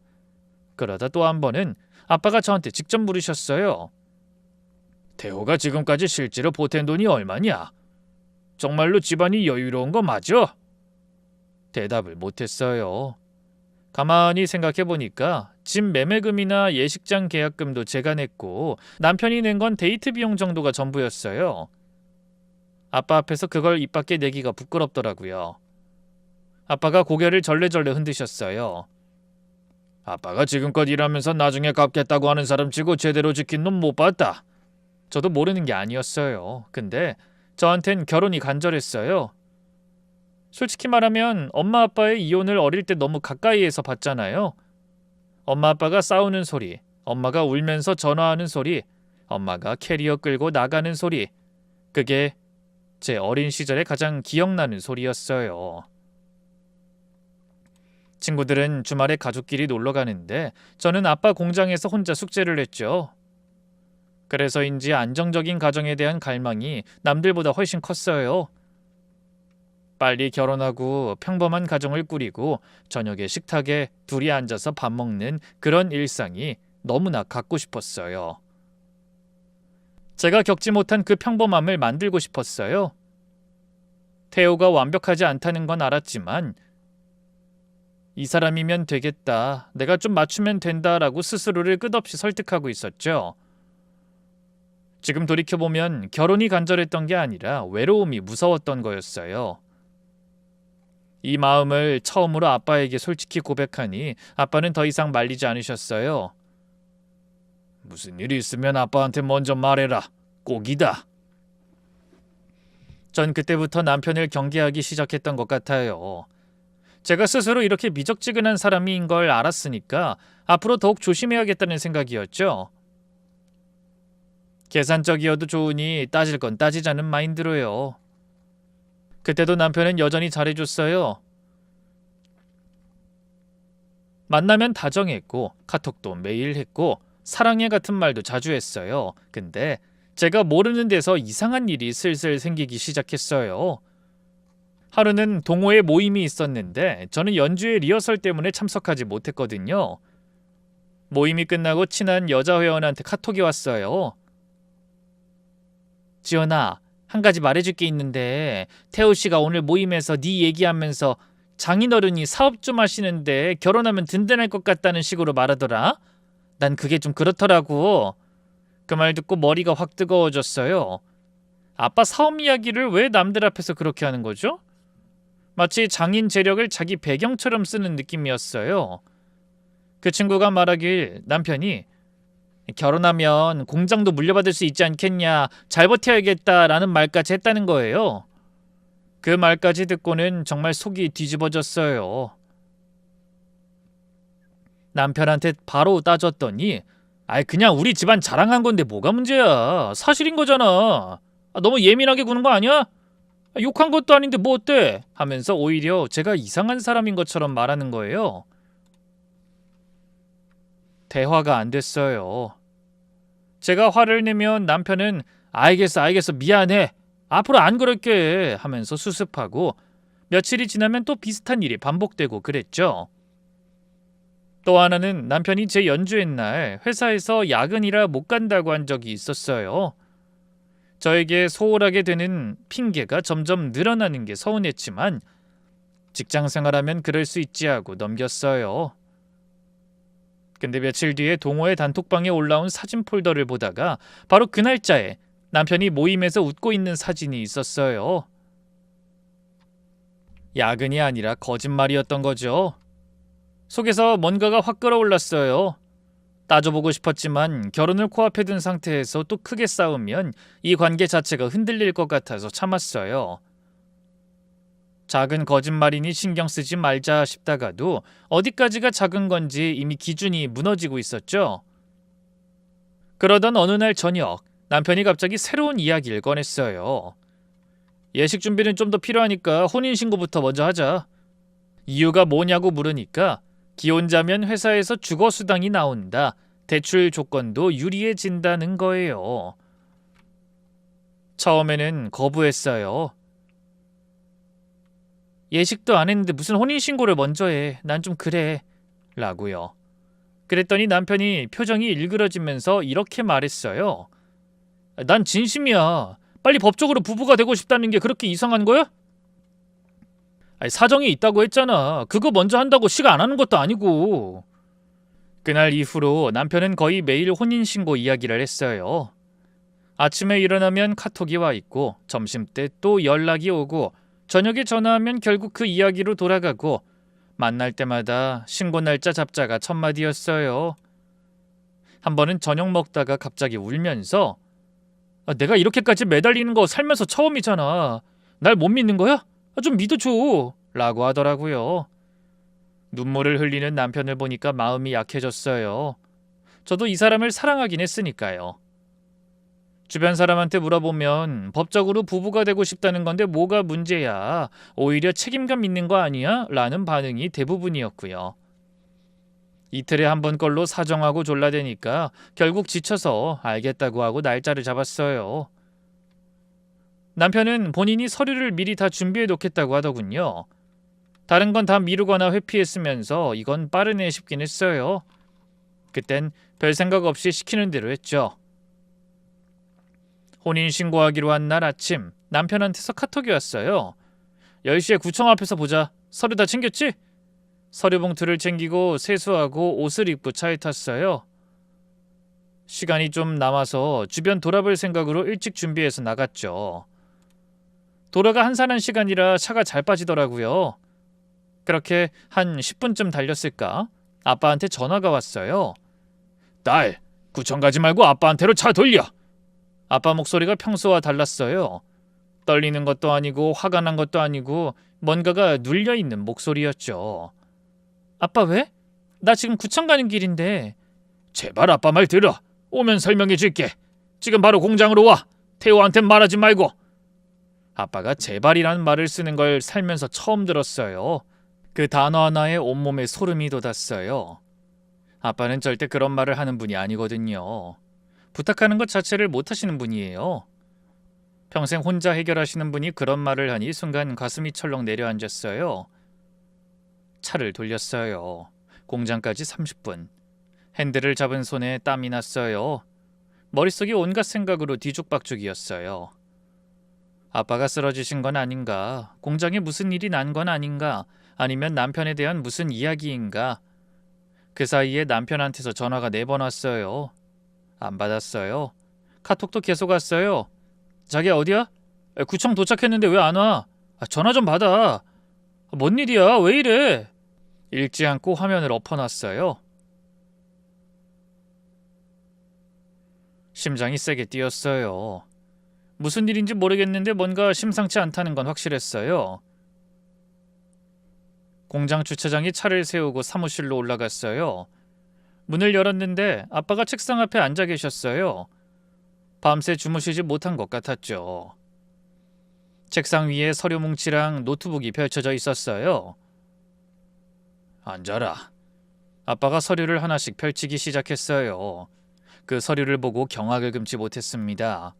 그러다 또 한 번은 아빠가 저한테 직접 물으셨어요. 태호가 지금까지 실제로 보탠 돈이 얼마냐? 정말로 집안이 여유로운 거 맞아? 대답을 못했어요. 가만히 생각해보니까 집 매매금이나 예식장 계약금도 제가 냈고 남편이 낸 건 데이트 비용 정도가 전부였어요. 아빠 앞에서 그걸 입 밖에 내기가 부끄럽더라고요. 아빠가 고개를 절레절레 흔드셨어요. 아빠가 지금껏 일하면서 나중에 갚겠다고 하는 사람 치고 제대로 지킨 놈 못 봤다. 저도 모르는 게 아니었어요. 근데 저한텐 결혼이 간절했어요. 솔직히 말하면 엄마 아빠의 이혼을 어릴 때 너무 가까이에서 봤잖아요. 엄마 아빠가 싸우는 소리, 엄마가 울면서 전화하는 소리, 엄마가 캐리어 끌고 나가는 소리. 그게 제 어린 시절에 가장 기억나는 소리였어요. 친구들은 주말에 가족끼리 놀러 가는데 저는 아빠 공장에서 혼자 숙제를 했죠. 그래서인지 안정적인 가정에 대한 갈망이 남들보다 훨씬 컸어요. 빨리 결혼하고 평범한 가정을 꾸리고 저녁에 식탁에 둘이 앉아서 밥 먹는 그런 일상이 너무나 갖고 싶었어요. 제가 겪지 못한 그 평범함을 만들고 싶었어요. 태호가 완벽하지 않다는 건 알았지만 이 사람이면 되겠다, 내가 좀 맞추면 된다라고 스스로를 끝없이 설득하고 있었죠. 지금 돌이켜보면 결혼이 간절했던 게 아니라 외로움이 무서웠던 거였어요. 이 마음을 처음으로 아빠에게 솔직히 고백하니 아빠는 더 이상 말리지 않으셨어요. 무슨 일이 있으면 아빠한테 먼저 말해라. 꼭이다. 전 그때부터 남편을 경계하기 시작했던 것 같아요. 제가 스스로 이렇게 미적지근한 사람인 걸 알았으니까 앞으로 더욱 조심해야겠다는 생각이었죠. 계산적이어도 좋으니 따질 건 따지자는 마인드로요. 그때도 남편은 여전히 잘해줬어요. 만나면 다정했고 카톡도 매일 했고 사랑해 같은 말도 자주 했어요. 근데 제가 모르는 데서 이상한 일이 슬슬 생기기 시작했어요. 하루는 동호회 모임이 있었는데 저는 연주회 리허설 때문에 참석하지 못했거든요. 모임이 끝나고 친한 여자 회원한테 카톡이 왔어요. 지연아, 한 가지 말해줄 게 있는데 태호 씨가 오늘 모임에서 네 얘기하면서 장인어른이 사업 좀 하시는데 결혼하면 든든할 것 같다는 식으로 말하더라. 난 그게 좀 그렇더라고. 그 말 듣고 머리가 확 뜨거워졌어요. 아빠 사업 이야기를 왜 남들 앞에서 그렇게 하는 거죠? 마치 장인 재력을 자기 배경처럼 쓰는 느낌이었어요. 그 친구가 말하길 남편이 결혼하면 공장도 물려받을 수 있지 않겠냐, 잘 버텨야겠다라는 말까지 했다는 거예요. 그 말까지 듣고는 정말 속이 뒤집어졌어요. 남편한테 바로 따졌더니 그냥 우리 집안 자랑한 건데 뭐가 문제야. 사실인 거잖아. 너무 예민하게 구는 거 아니야? 욕한 것도 아닌데 뭐 어때? 하면서 오히려 제가 이상한 사람인 것처럼 말하는 거예요. 대화가 안 됐어요. 제가 화를 내면 남편은 알겠어 미안해, 앞으로 안 그럴게 하면서 수습하고 며칠이 지나면 또 비슷한 일이 반복되고 그랬죠. 또 하나는 남편이 제 연주회 날 회사에서 야근이라 못 간다고 한 적이 있었어요. 저에게 소홀하게 되는 핑계가 점점 늘어나는 게 서운했지만 직장 생활하면 그럴 수 있지 하고 넘겼어요. 근데 며칠 뒤에 동호회 단톡방에 올라온 사진 폴더를 보다가 바로 그 날짜에 남편이 모임에서 웃고 있는 사진이 있었어요. 야근이 아니라 거짓말이었던 거죠. 속에서 뭔가가 확 끓어올랐어요. 따져보고 싶었지만 결혼을 코앞에 둔 상태에서 또 크게 싸우면 이 관계 자체가 흔들릴 것 같아서 참았어요. 작은 거짓말이니 신경 쓰지 말자 싶다가도 어디까지가 작은 건지 이미 기준이 무너지고 있었죠. 그러던 어느 날 저녁, 남편이 갑자기 새로운 이야기를 꺼냈어요. 예식 준비는 좀 더 필요하니까 혼인신고부터 먼저 하자. 이유가 뭐냐고 물으니까 기혼자면 회사에서 주거수당이 나온다, 대출 조건도 유리해진다는 거예요. 처음에는 거부했어요. 예식도 안 했는데 무슨 혼인신고를 먼저 해. 난 좀 그래. 라고요. 그랬더니 남편이 표정이 일그러지면서 이렇게 말했어요. 난 진심이야. 빨리 법적으로 부부가 되고 싶다는 게 그렇게 이상한 거야? 사정이 있다고 했잖아. 그거 먼저 한다고 시가 안 하는 것도 아니고. 그날 이후로 남편은 거의 매일 혼인신고 이야기를 했어요. 아침에 일어나면 카톡이 와 있고 점심때 또 연락이 오고 저녁에 전화하면 결국 그 이야기로 돌아가고 만날 때마다 신고 날짜 잡자가 첫마디였어요. 한 번은 저녁 먹다가 갑자기 울면서 내가 이렇게까지 매달리는 거 살면서 처음이잖아. 날 못 믿는 거야? 좀 믿어줘. 라고 하더라고요. 눈물을 흘리는 남편을 보니까 마음이 약해졌어요. 저도 이 사람을 사랑하긴 했으니까요. 주변 사람한테 물어보면 법적으로 부부가 되고 싶다는 건데 뭐가 문제야? 오히려 책임감 있는 거 아니야? 라는 반응이 대부분이었고요. 이틀에 한 번 걸로 사정하고 졸라대니까 결국 지쳐서 알겠다고 하고 날짜를 잡았어요. 남편은 본인이 서류를 미리 다 준비해 놓겠다고 하더군요. 다른 건 다 미루거나 회피했으면서 이건 빠르네 싶긴 했어요. 그땐 별 생각 없이 시키는 대로 했죠. 혼인신고하기로 한 날 아침 남편한테서 카톡이 왔어요. 10시에 구청 앞에서 보자. 서류 다 챙겼지? 서류 봉투를 챙기고 세수하고 옷을 입고 차에 탔어요. 시간이 좀 남아서 주변 돌아볼 생각으로 일찍 준비해서 나갔죠. 도로가 한산한 시간이라 차가 잘 빠지더라고요. 그렇게 한 10분쯤 달렸을까? 아빠한테 전화가 왔어요. 딸, 구청 가지 말고 아빠한테로 차 돌려. 아빠 목소리가 평소와 달랐어요. 떨리는 것도 아니고 화가 난 것도 아니고 뭔가가 눌려있는 목소리였죠. 아빠 왜? 나 지금 구청 가는 길인데. 제발 아빠 말 들어. 오면 설명해 줄게. 지금 바로 공장으로 와. 태호한텐 말하지 말고. 아빠가 제발이라는 말을 쓰는 걸 살면서 처음 들었어요. 그 단어 하나에 온몸에 소름이 돋았어요. 아빠는 절대 그런 말을 하는 분이 아니거든요. 부탁하는 것 자체를 못하시는 분이에요. 평생 혼자 해결하시는 분이 그런 말을 하니 순간 가슴이 철렁 내려앉았어요. 차를 돌렸어요. 공장까지 30분. 핸들을 잡은 손에 땀이 났어요. 머릿속이 온갖 생각으로 뒤죽박죽이었어요. 아빠가 쓰러지신 건 아닌가? 공장에 무슨 일이 난 건 아닌가? 아니면 남편에 대한 무슨 이야기인가? 그 사이에 남편한테서 전화가 4번 왔어요. 안 받았어요. 카톡도 계속 왔어요. 자기야 어디야? 구청 도착했는데 왜 안 와? 전화 좀 받아. 뭔 일이야? 왜 이래? 읽지 않고 화면을 엎어놨어요. 심장이 세게 뛰었어요. 무슨 일인지 모르겠는데 뭔가 심상치 않다는 건 확실했어요. 공장 주차장에 차를 세우고 사무실로 올라갔어요. 문을 열었는데 아빠가 책상 앞에 앉아 계셨어요. 밤새 주무시지 못한 것 같았죠. 책상 위에 서류 뭉치랑 노트북이 펼쳐져 있었어요. 앉아라. 아빠가 서류를 하나씩 펼치기 시작했어요. 그 서류를 보고 경악을 금치 못했습니다.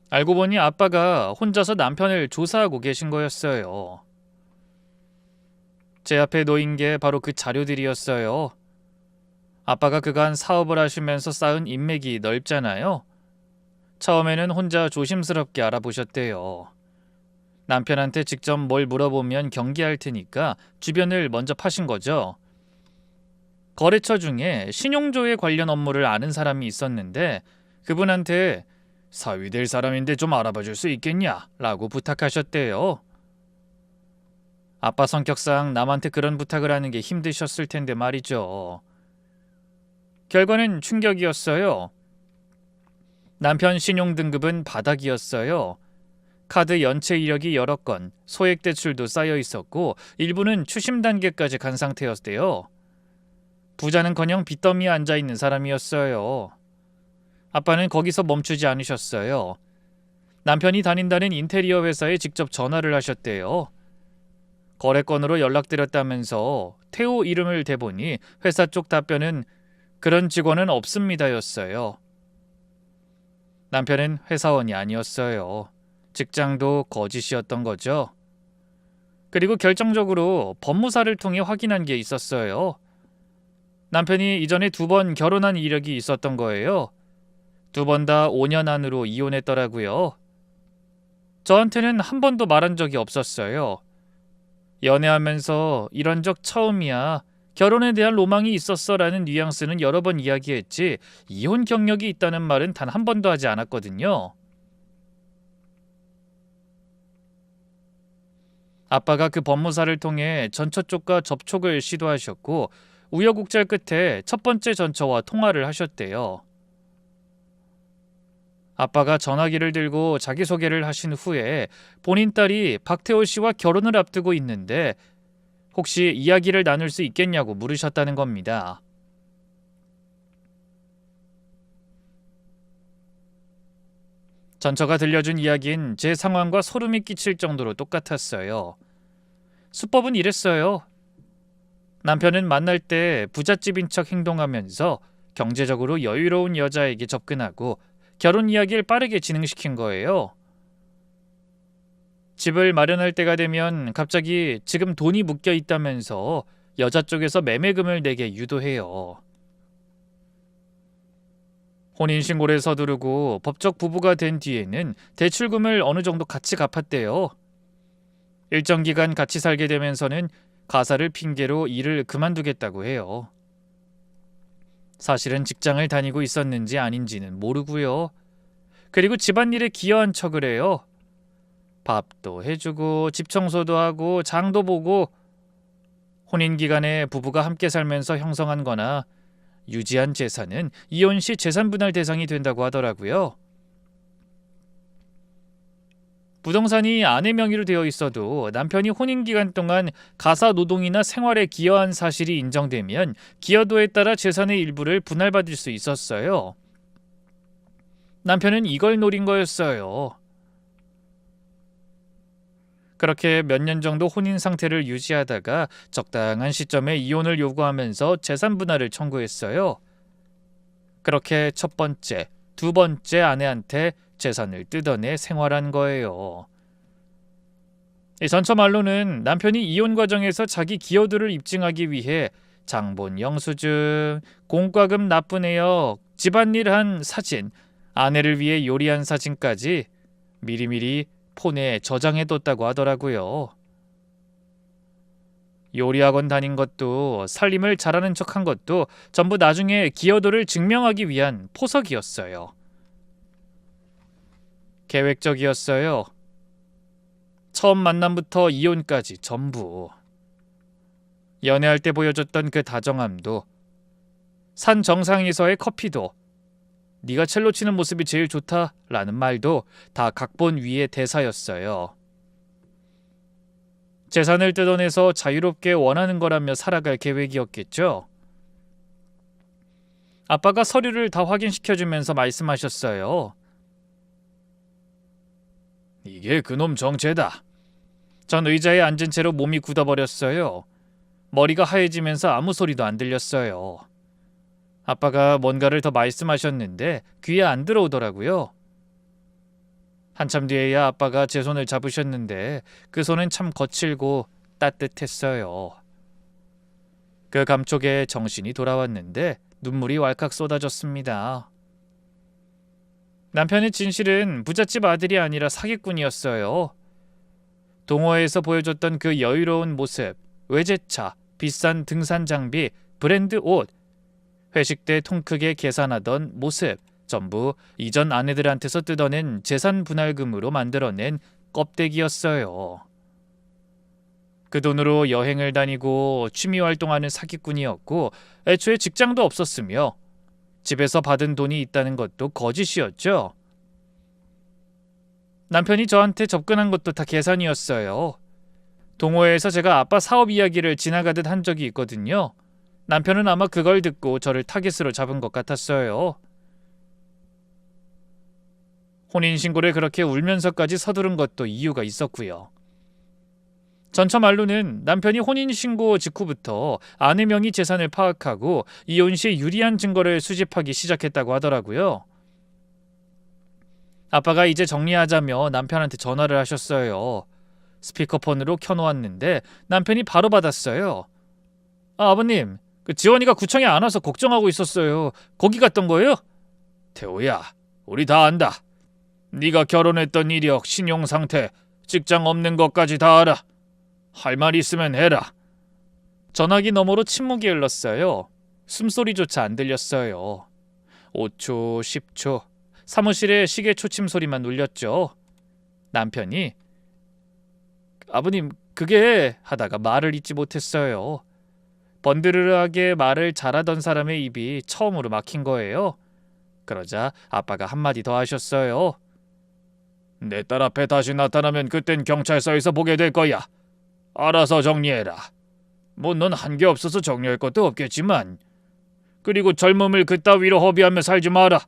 알고 보니 아빠가 혼자서 남편을 조사하고 계신 거였어요. 제 앞에 놓인 게 바로 그 자료들이었어요. 아빠가 그간 사업을 하시면서 쌓은 인맥이 넓잖아요. 처음에는 혼자 조심스럽게 알아보셨대요. 남편한테 직접 뭘 물어보면 경계할 테니까 주변을 먼저 파신 거죠. 거래처 중에 신용조회 관련 업무를 아는 사람이 있었는데 그분한테 사위 될 사람인데 좀 알아봐 줄 수 있겠냐? 라고 부탁하셨대요. 아빠 성격상 남한테 그런 부탁을 하는 게 힘드셨을 텐데 말이죠. 결과는 충격이었어요. 남편 신용등급은 바닥이었어요. 카드 연체 이력이 여러 건, 소액 대출도 쌓여 있었고 일부는 추심 단계까지 간 상태였대요. 부자는커녕 빚더미에 앉아있는 사람이었어요. 아빠는 거기서 멈추지 않으셨어요. 남편이 다닌다는 인테리어 회사에 직접 전화를 하셨대요. 거래건으로 연락드렸다면서 태호 이름을 대보니 회사 쪽 답변은 그런 직원은 없습니다였어요. 남편은 회사원이 아니었어요. 직장도 거짓이었던 거죠. 그리고 결정적으로 법무사를 통해 확인한 게 있었어요. 남편이 이전에 2번 결혼한 이력이 있었던 거예요. 2번 다 5년 안으로 이혼했더라고요. 저한테는 한 번도 말한 적이 없었어요. 연애하면서 이런 적 처음이야. 결혼에 대한 로망이 있었어 라는 뉘앙스는 여러 번 이야기했지 이혼 경력이 있다는 말은 단 한 번도 하지 않았거든요. 아빠가 그 법무사를 통해 전처 쪽과 접촉을 시도하셨고 우여곡절 끝에 첫 번째 전처와 통화를 하셨대요. 아빠가 전화기를 들고 자기소개를 하신 후에 본인 딸이 박태호 씨와 결혼을 앞두고 있는데 혹시 이야기를 나눌 수 있겠냐고 물으셨다는 겁니다. 전처가 들려준 이야기는 제 상황과 소름이 끼칠 정도로 똑같았어요. 수법은 이랬어요. 남편은 만날 때 부잣집인 척 행동하면서 경제적으로 여유로운 여자에게 접근하고 결혼 이야기를 빠르게 진행시킨 거예요. 집을 마련할 때가 되면 갑자기 지금 돈이 묶여 있다면서 여자 쪽에서 매매금을 내게 유도해요. 혼인신고를 서두르고 법적 부부가 된 뒤에는 대출금을 어느 정도 같이 갚았대요. 일정 기간 같이 살게 되면서는 가사를 핑계로 일을 그만두겠다고 해요. 사실은 직장을 다니고 있었는지 아닌지는 모르고요. 그리고 집안일에 기여한 척을 해요. 밥도 해주고 집 청소도 하고 장도 보고. 혼인 기간에 부부가 함께 살면서 형성한 거나 유지한 재산은 이혼 시 재산 분할 대상이 된다고 하더라고요. 부동산이 아내 명의로 되어 있어도 남편이 혼인 기간 동안 가사 노동이나 생활에 기여한 사실이 인정되면 기여도에 따라 재산의 일부를 분할받을 수 있었어요. 남편은 이걸 노린 거였어요. 그렇게 몇 년 정도 혼인 상태를 유지하다가 적당한 시점에 이혼을 요구하면서 재산 분할을 청구했어요. 그렇게 첫 번째, 두 번째 아내한테 재산을 뜯어내 생활한 거예요. 이 전처 말로는 남편이 이혼 과정에서 자기 기여도를 입증하기 위해 장본 영수증, 공과금 납부 내역, 집안일 한 사진, 아내를 위해 요리한 사진까지 미리미리 폰에 저장해뒀다고 하더라고요. 요리학원 다닌 것도 살림을 잘하는 척한 것도 전부 나중에 기여도를 증명하기 위한 포석이었어요. 계획적이었어요. 처음 만남부터 이혼까지 전부. 연애할 때 보여줬던 그 다정함도, 산 정상에서의 커피도, 네가 첼로 치는 모습이 제일 좋다 라는 말도 다 각본 위의 대사였어요. 재산을 뜯어내서 자유롭게 원하는 거라며 살아갈 계획이었겠죠. 아빠가 서류를 다 확인시켜주면서 말씀하셨어요. 이게 그놈 정체다. 전 의자에 앉은 채로 몸이 굳어버렸어요. 머리가 하얘지면서 아무 소리도 안 들렸어요. 아빠가 뭔가를 더 말씀하셨는데 귀에 안 들어오더라고요. 한참 뒤에야 아빠가 제 손을 잡으셨는데 그 손은 참 거칠고 따뜻했어요. 그 감촉에 정신이 돌아왔는데 눈물이 왈칵 쏟아졌습니다. 남편의 진실은 부잣집 아들이 아니라 사기꾼이었어요. 동호회에서 보여줬던 그 여유로운 모습, 외제차, 비싼 등산 장비, 브랜드 옷, 회식 때 통 크게 계산하던 모습, 전부 이전 아내들한테서 뜯어낸 재산 분할금으로 만들어낸 껍데기였어요. 그 돈으로 여행을 다니고 취미 활동하는 사기꾼이었고 애초에 직장도 없었으며 집에서 받은 돈이 있다는 것도 거짓이었죠. 남편이 저한테 접근한 것도 다 계산이었어요. 동호회에서 제가 아빠 사업 이야기를 지나가듯 한 적이 있거든요. 남편은 아마 그걸 듣고 저를 타깃으로 잡은 것 같았어요. 혼인신고를 그렇게 울면서까지 서두른 것도 이유가 있었고요. 전처 말로는 남편이 혼인신고 직후부터 아내 명의 재산을 파악하고 이혼 시 유리한 증거를 수집하기 시작했다고 하더라고요. 아빠가 이제 정리하자며 남편한테 전화를 하셨어요. 스피커폰으로 켜놓았는데 남편이 바로 받았어요. 아버님, 그 지원이가 구청에 안 와서 걱정하고 있었어요. 거기 갔던 거예요? 태호야, 우리 다 안다. 네가 결혼했던 이력, 신용상태, 직장 없는 것까지 다 알아. 할 말 있으면 해라. 전화기 너머로 침묵이 흘렀어요. 숨소리조차 안 들렸어요. 5초, 10초, 사무실에 시계 초침 소리만 울렸죠. 남편이 아버님, 그게 하다가 말을 잇지 못했어요. 번드르르하게 말을 잘하던 사람의 입이 처음으로 막힌 거예요. 그러자 아빠가 한마디 더 하셨어요. 내 딸 앞에 다시 나타나면 그땐 경찰서에서 보게 될 거야. 알아서 정리해라. 뭐 넌 한 게 없어서 정리할 것도 없겠지만. 그리고 젊음을 그따위로 허비하며 살지 마라.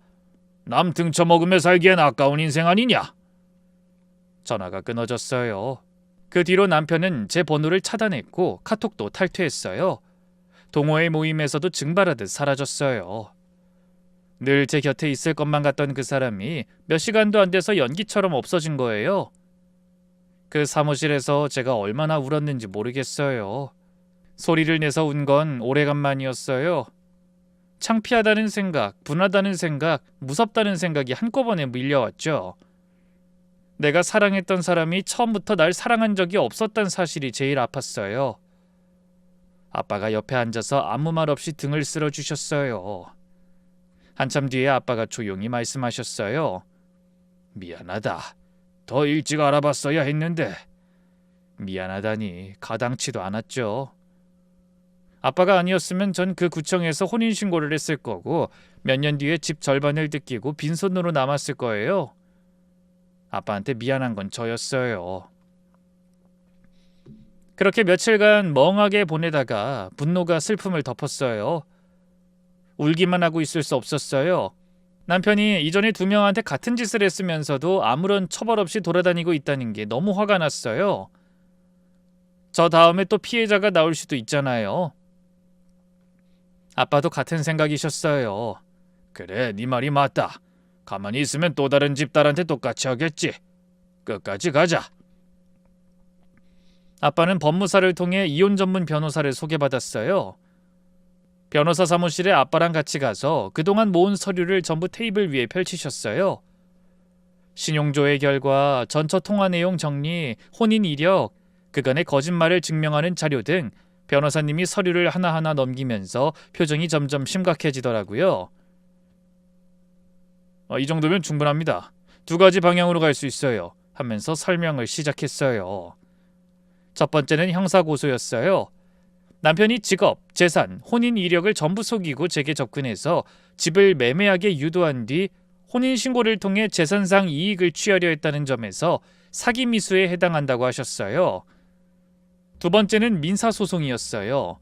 남 등쳐먹으며 살기엔 아까운 인생 아니냐. 전화가 끊어졌어요. 그 뒤로 남편은 제 번호를 차단했고 카톡도 탈퇴했어요. 동호회 모임에서도 증발하듯 사라졌어요. 늘 제 곁에 있을 것만 같던 그 사람이 몇 시간도 안 돼서 연기처럼 없어진 거예요. 그 사무실에서 제가 얼마나 울었는지 모르겠어요. 소리를 내서 운 건 오래간만이었어요. 창피하다는 생각, 분하다는 생각, 무섭다는 생각이 한꺼번에 밀려왔죠. 내가 사랑했던 사람이 처음부터 날 사랑한 적이 없었단 사실이 제일 아팠어요. 아빠가 옆에 앉아서 아무 말 없이 등을 쓸어주셨어요. 한참 뒤에 아빠가 조용히 말씀하셨어요. 미안하다. 더 일찍 알아봤어야 했는데. 미안하다니 가당치도 않았죠. 아빠가 아니었으면 전 그 구청에서 혼인신고를 했을 거고 몇 년 뒤에 집 절반을 뜯기고 빈손으로 남았을 거예요. 아빠한테 미안한 건 저였어요. 그렇게 며칠간 멍하게 보내다가 분노가 슬픔을 덮었어요. 울기만 하고 있을 수 없었어요. 남편이 이전에 2명한테 같은 짓을 했으면서도 아무런 처벌 없이 돌아다니고 있다는 게 너무 화가 났어요. 저 다음에 또 피해자가 나올 수도 있잖아요. 아빠도 같은 생각이셨어요. 그래, 네 말이 맞다. 가만히 있으면 또 다른 집딸한테 똑같이 하겠지. 끝까지 가자. 아빠는 법무사를 통해 이혼 전문 변호사를 소개받았어요. 변호사 사무실에 아빠랑 같이 가서 그동안 모은 서류를 전부 테이블 위에 펼치셨어요. 신용조회 결과, 전처 통화 내용 정리, 혼인 이력, 그간의 거짓말을 증명하는 자료 등 변호사님이 서류를 하나하나 넘기면서 표정이 점점 심각해지더라고요. 이 정도면 충분합니다. 2가지 방향으로 갈 수 있어요. 하면서 설명을 시작했어요. 첫 번째는 형사고소였어요. 남편이 직업, 재산, 혼인 이력을 전부 속이고 제게 접근해서 집을 매매하게 유도한 뒤 혼인신고를 통해 재산상 이익을 취하려 했다는 점에서 사기 미수에 해당한다고 하셨어요. 두 번째는 민사소송이었어요.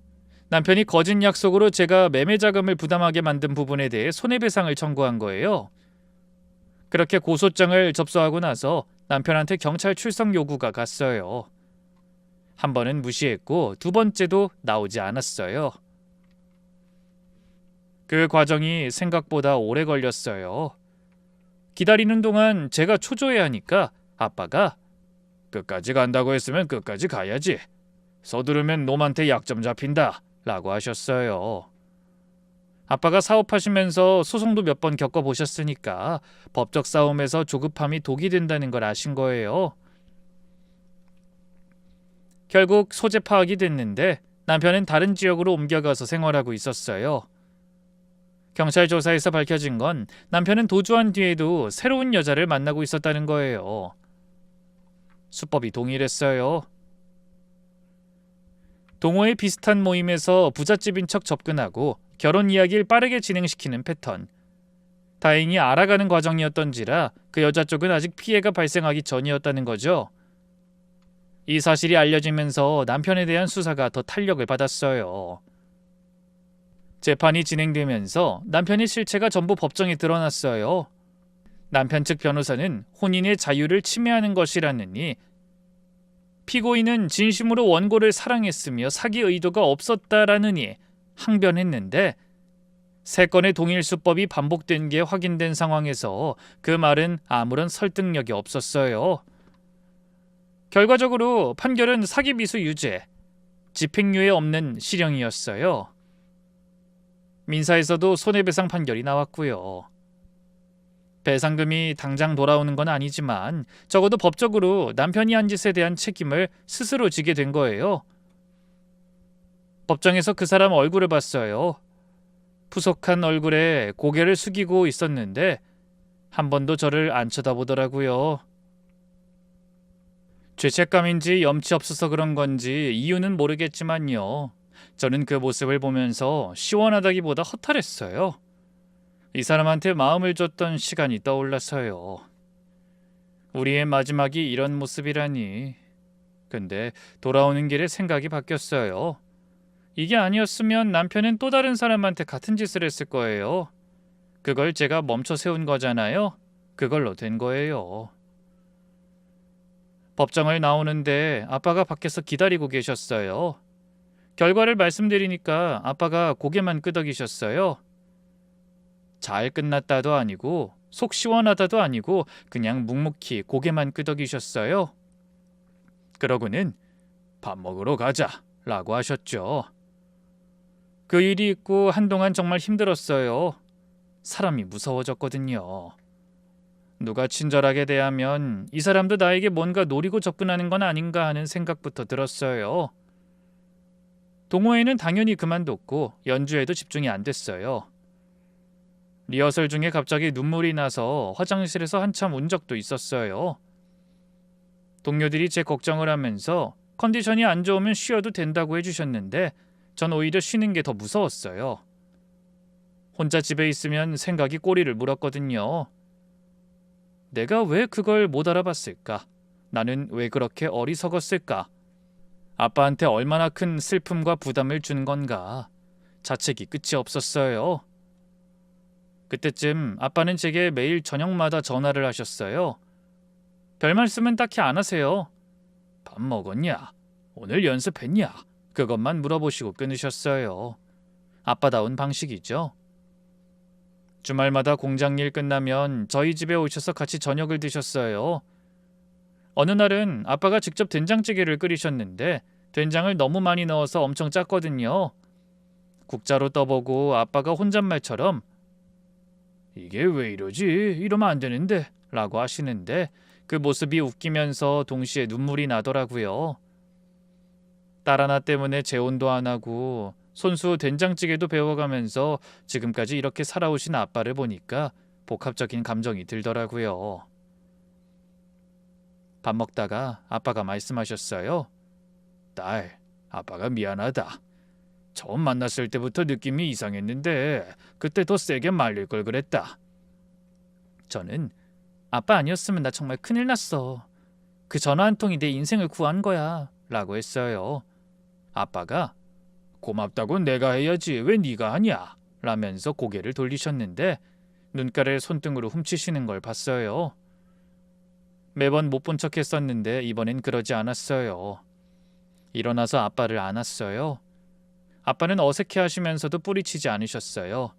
남편이 거짓 약속으로 제가 매매 자금을 부담하게 만든 부분에 대해 손해배상을 청구한 거예요. 그렇게 고소장을 접수하고 나서 남편한테 경찰 출석 요구가 갔어요. 한 번은 무시했고 2번째도 나오지 않았어요. 그 과정이 생각보다 오래 걸렸어요. 기다리는 동안 제가 초조해하니까 아빠가 끝까지 간다고 했으면 끝까지 가야지. 서두르면 놈한테 약점 잡힌다 라고 하셨어요. 아빠가 사업하시면서 소송도 몇 번 겪어보셨으니까 법적 싸움에서 조급함이 독이 된다는 걸 아신 거예요. 결국 소재 파악이 됐는데 남편은 다른 지역으로 옮겨가서 생활하고 있었어요. 경찰 조사에서 밝혀진 건 남편은 도주한 뒤에도 새로운 여자를 만나고 있었다는 거예요. 수법이 동일했어요. 동호회 비슷한 모임에서 부잣집인 척 접근하고 결혼 이야기를 빠르게 진행시키는 패턴. 다행히 알아가는 과정이었던지라 그 여자 쪽은 아직 피해가 발생하기 전이었다는 거죠. 이 사실이 알려지면서 남편에 대한 수사가 더 탄력을 받았어요. 재판이 진행되면서 남편의 실체가 전부 법정에 드러났어요. 남편 측 변호사는 혼인의 자유를 침해하는 것이라느니 피고인은 진심으로 원고를 사랑했으며 사기 의도가 없었다라느니 항변했는데 3건의 동일 수법이 반복된 게 확인된 상황에서 그 말은 아무런 설득력이 없었어요. 결과적으로 판결은 사기 미수 유죄, 집행유예 없는 실형이었어요. 민사에서도 손해배상 판결이 나왔고요. 배상금이 당장 돌아오는 건 아니지만 적어도 법적으로 남편이 한 짓에 대한 책임을 스스로 지게 된 거예요. 법정에서 그 사람 얼굴을 봤어요. 푸석한 얼굴에 고개를 숙이고 있었는데 한 번도 저를 안 쳐다보더라고요. 죄책감인지 염치 없어서 그런 건지 이유는 모르겠지만요. 저는 그 모습을 보면서 시원하다기보다 허탈했어요. 이 사람한테 마음을 줬던 시간이 떠올라서요. 우리의 마지막이 이런 모습이라니. 근데 돌아오는 길에 생각이 바뀌었어요. 이게 아니었으면 남편은 또 다른 사람한테 같은 짓을 했을 거예요. 그걸 제가 멈춰 세운 거잖아요. 그걸로 된 거예요. 법정을 나오는데 아빠가 밖에서 기다리고 계셨어요. 결과를 말씀드리니까 아빠가 고개만 끄덕이셨어요. 잘 끝났다도 아니고 속 시원하다도 아니고 그냥 묵묵히 고개만 끄덕이셨어요. 그러고는 밥 먹으러 가자 라고 하셨죠. 그 일이 있고 한동안 정말 힘들었어요. 사람이 무서워졌거든요. 누가 친절하게 대하면 이 사람도 나에게 뭔가 노리고 접근하는 건 아닌가 하는 생각부터 들었어요. 동호회는 당연히 그만뒀고 연주에도 집중이 안 됐어요. 리허설 중에 갑자기 눈물이 나서 화장실에서 한참 운 적도 있었어요. 동료들이 제 걱정을 하면서 컨디션이 안 좋으면 쉬어도 된다고 해주셨는데 전 오히려 쉬는 게 더 무서웠어요. 혼자 집에 있으면 생각이 꼬리를 물었거든요. 내가 왜 그걸 못 알아봤을까? 나는 왜 그렇게 어리석었을까? 아빠한테 얼마나 큰 슬픔과 부담을 준 건가? 자책이 끝이 없었어요. 그때쯤 아빠는 제게 매일 저녁마다 전화를 하셨어요. 별 말씀은 딱히 안 하세요. 밥 먹었냐? 오늘 연습했냐? 그것만 물어보시고 끊으셨어요. 아빠다운 방식이죠. 주말마다 공장 일 끝나면 저희 집에 오셔서 같이 저녁을 드셨어요. 어느 날은 아빠가 직접 된장찌개를 끓이셨는데 된장을 너무 많이 넣어서 엄청 짰거든요. 국자로 떠보고 아빠가 혼잣말처럼 이게 왜 이러지? 이러면 안 되는데 라고 하시는데 그 모습이 웃기면서 동시에 눈물이 나더라고요. 딸 하나 때문에 재혼도 안 하고 손수 된장찌개도 배워가면서 지금까지 이렇게 살아오신 아빠를 보니까 복합적인 감정이 들더라고요. 밥 먹다가 아빠가 말씀하셨어요. 딸, 아빠가 미안하다. 처음 만났을 때부터 느낌이 이상했는데 그때 더 세게 말릴 걸 그랬다. 저는 아빠 아니었으면 나 정말 큰일 났어. 그 전화 한 통이 내 인생을 구한 거야 라고 했어요. 아빠가 고맙다고 내가 해야지 왜 네가 하냐 라면서 고개를 돌리셨는데 눈가를 손등으로 훔치시는 걸 봤어요. 매번 못 본 척 했었는데 이번엔 그러지 않았어요. 일어나서 아빠를 안았어요. 아빠는 어색해 하시면서도 뿌리치지 않으셨어요.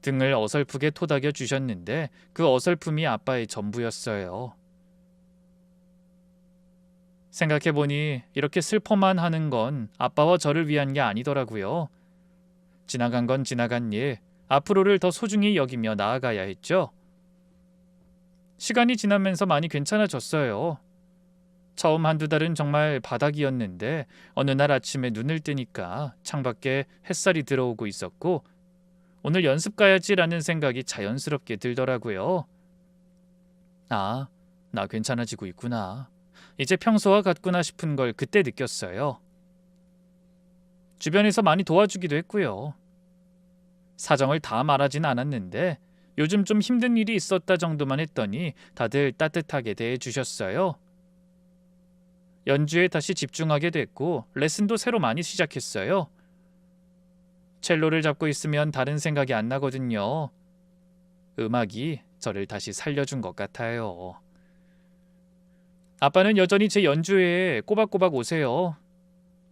등을 어설프게 토닥여 주셨는데 그 어설픔이 아빠의 전부였어요. 생각해보니 이렇게 슬퍼만 하는 건 아빠와 저를 위한 게 아니더라고요. 지나간 건 지나간 일, 앞으로를 더 소중히 여기며 나아가야 했죠. 시간이 지나면서 많이 괜찮아졌어요. 처음 한두 달은 정말 바닥이었는데 어느 날 아침에 눈을 뜨니까 창밖에 햇살이 들어오고 있었고 오늘 연습 가야지라는 생각이 자연스럽게 들더라고요. 아, 나 괜찮아지고 있구나. 이제 평소와 같구나 싶은 걸 그때 느꼈어요. 주변에서 많이 도와주기도 했고요. 사정을 다 말하진 않았는데 요즘 좀 힘든 일이 있었다 정도만 했더니 다들 따뜻하게 대해주셨어요. 연주에 다시 집중하게 됐고 레슨도 새로 많이 시작했어요. 첼로를 잡고 있으면 다른 생각이 안 나거든요. 음악이 저를 다시 살려준 것 같아요. 아빠는 여전히 제 연주회에 꼬박꼬박 오세요.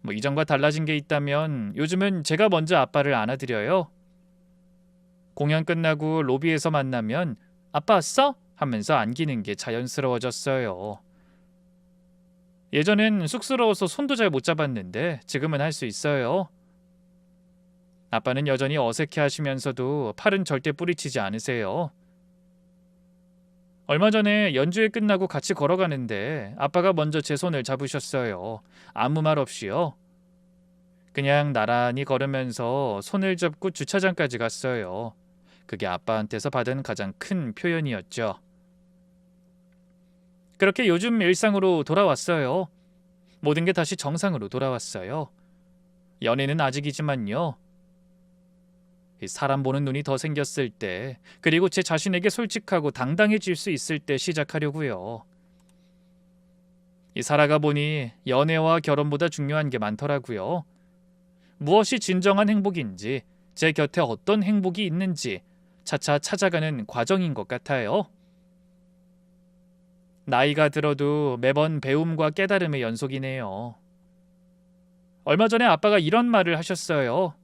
이전과 달라진 게 있다면 요즘은 제가 먼저 아빠를 안아드려요. 공연 끝나고 로비에서 만나면 아빠 왔어? 하면서 안기는 게 자연스러워졌어요. 예전엔 쑥스러워서 손도 잘 못 잡았는데 지금은 할 수 있어요. 아빠는 여전히 어색해 하시면서도 팔은 절대 뿌리치지 않으세요. 얼마 전에 연주회 끝나고 같이 걸어가는데 아빠가 먼저 제 손을 잡으셨어요. 아무 말 없이요. 그냥 나란히 걸으면서 손을 잡고 주차장까지 갔어요. 그게 아빠한테서 받은 가장 큰 표현이었죠. 그렇게 요즘 일상으로 돌아왔어요. 모든 게 다시 정상으로 돌아왔어요. 연애는 아직이지만요. 사람 보는 눈이 더 생겼을 때, 그리고 제 자신에게 솔직하고 당당해질 수 있을 때 시작하려고요. 살아가 보니 연애와 결혼보다 중요한 게 많더라고요. 무엇이 진정한 행복인지, 제 곁에 어떤 행복이 있는지 차차 찾아가는 과정인 것 같아요. 나이가 들어도 매번 배움과 깨달음의 연속이네요. 얼마 전에 아빠가 이런 말을 하셨어요.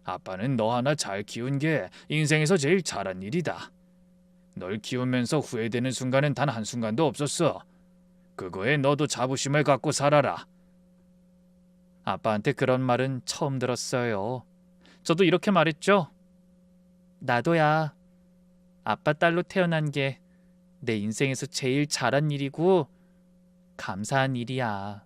아빠는 너 하나 잘 키운 게 인생에서 제일 잘한 일이다. 널 키우면서 후회되는 순간은 단 한순간도 없었어. 그거에 너도 자부심을 갖고 살아라. 아빠한테 그런 말은 처음 들었어요. 저도 이렇게 말했죠. 나도야. 아빠 딸로 태어난 게 내 인생에서 제일 잘한 일이고 감사한 일이야.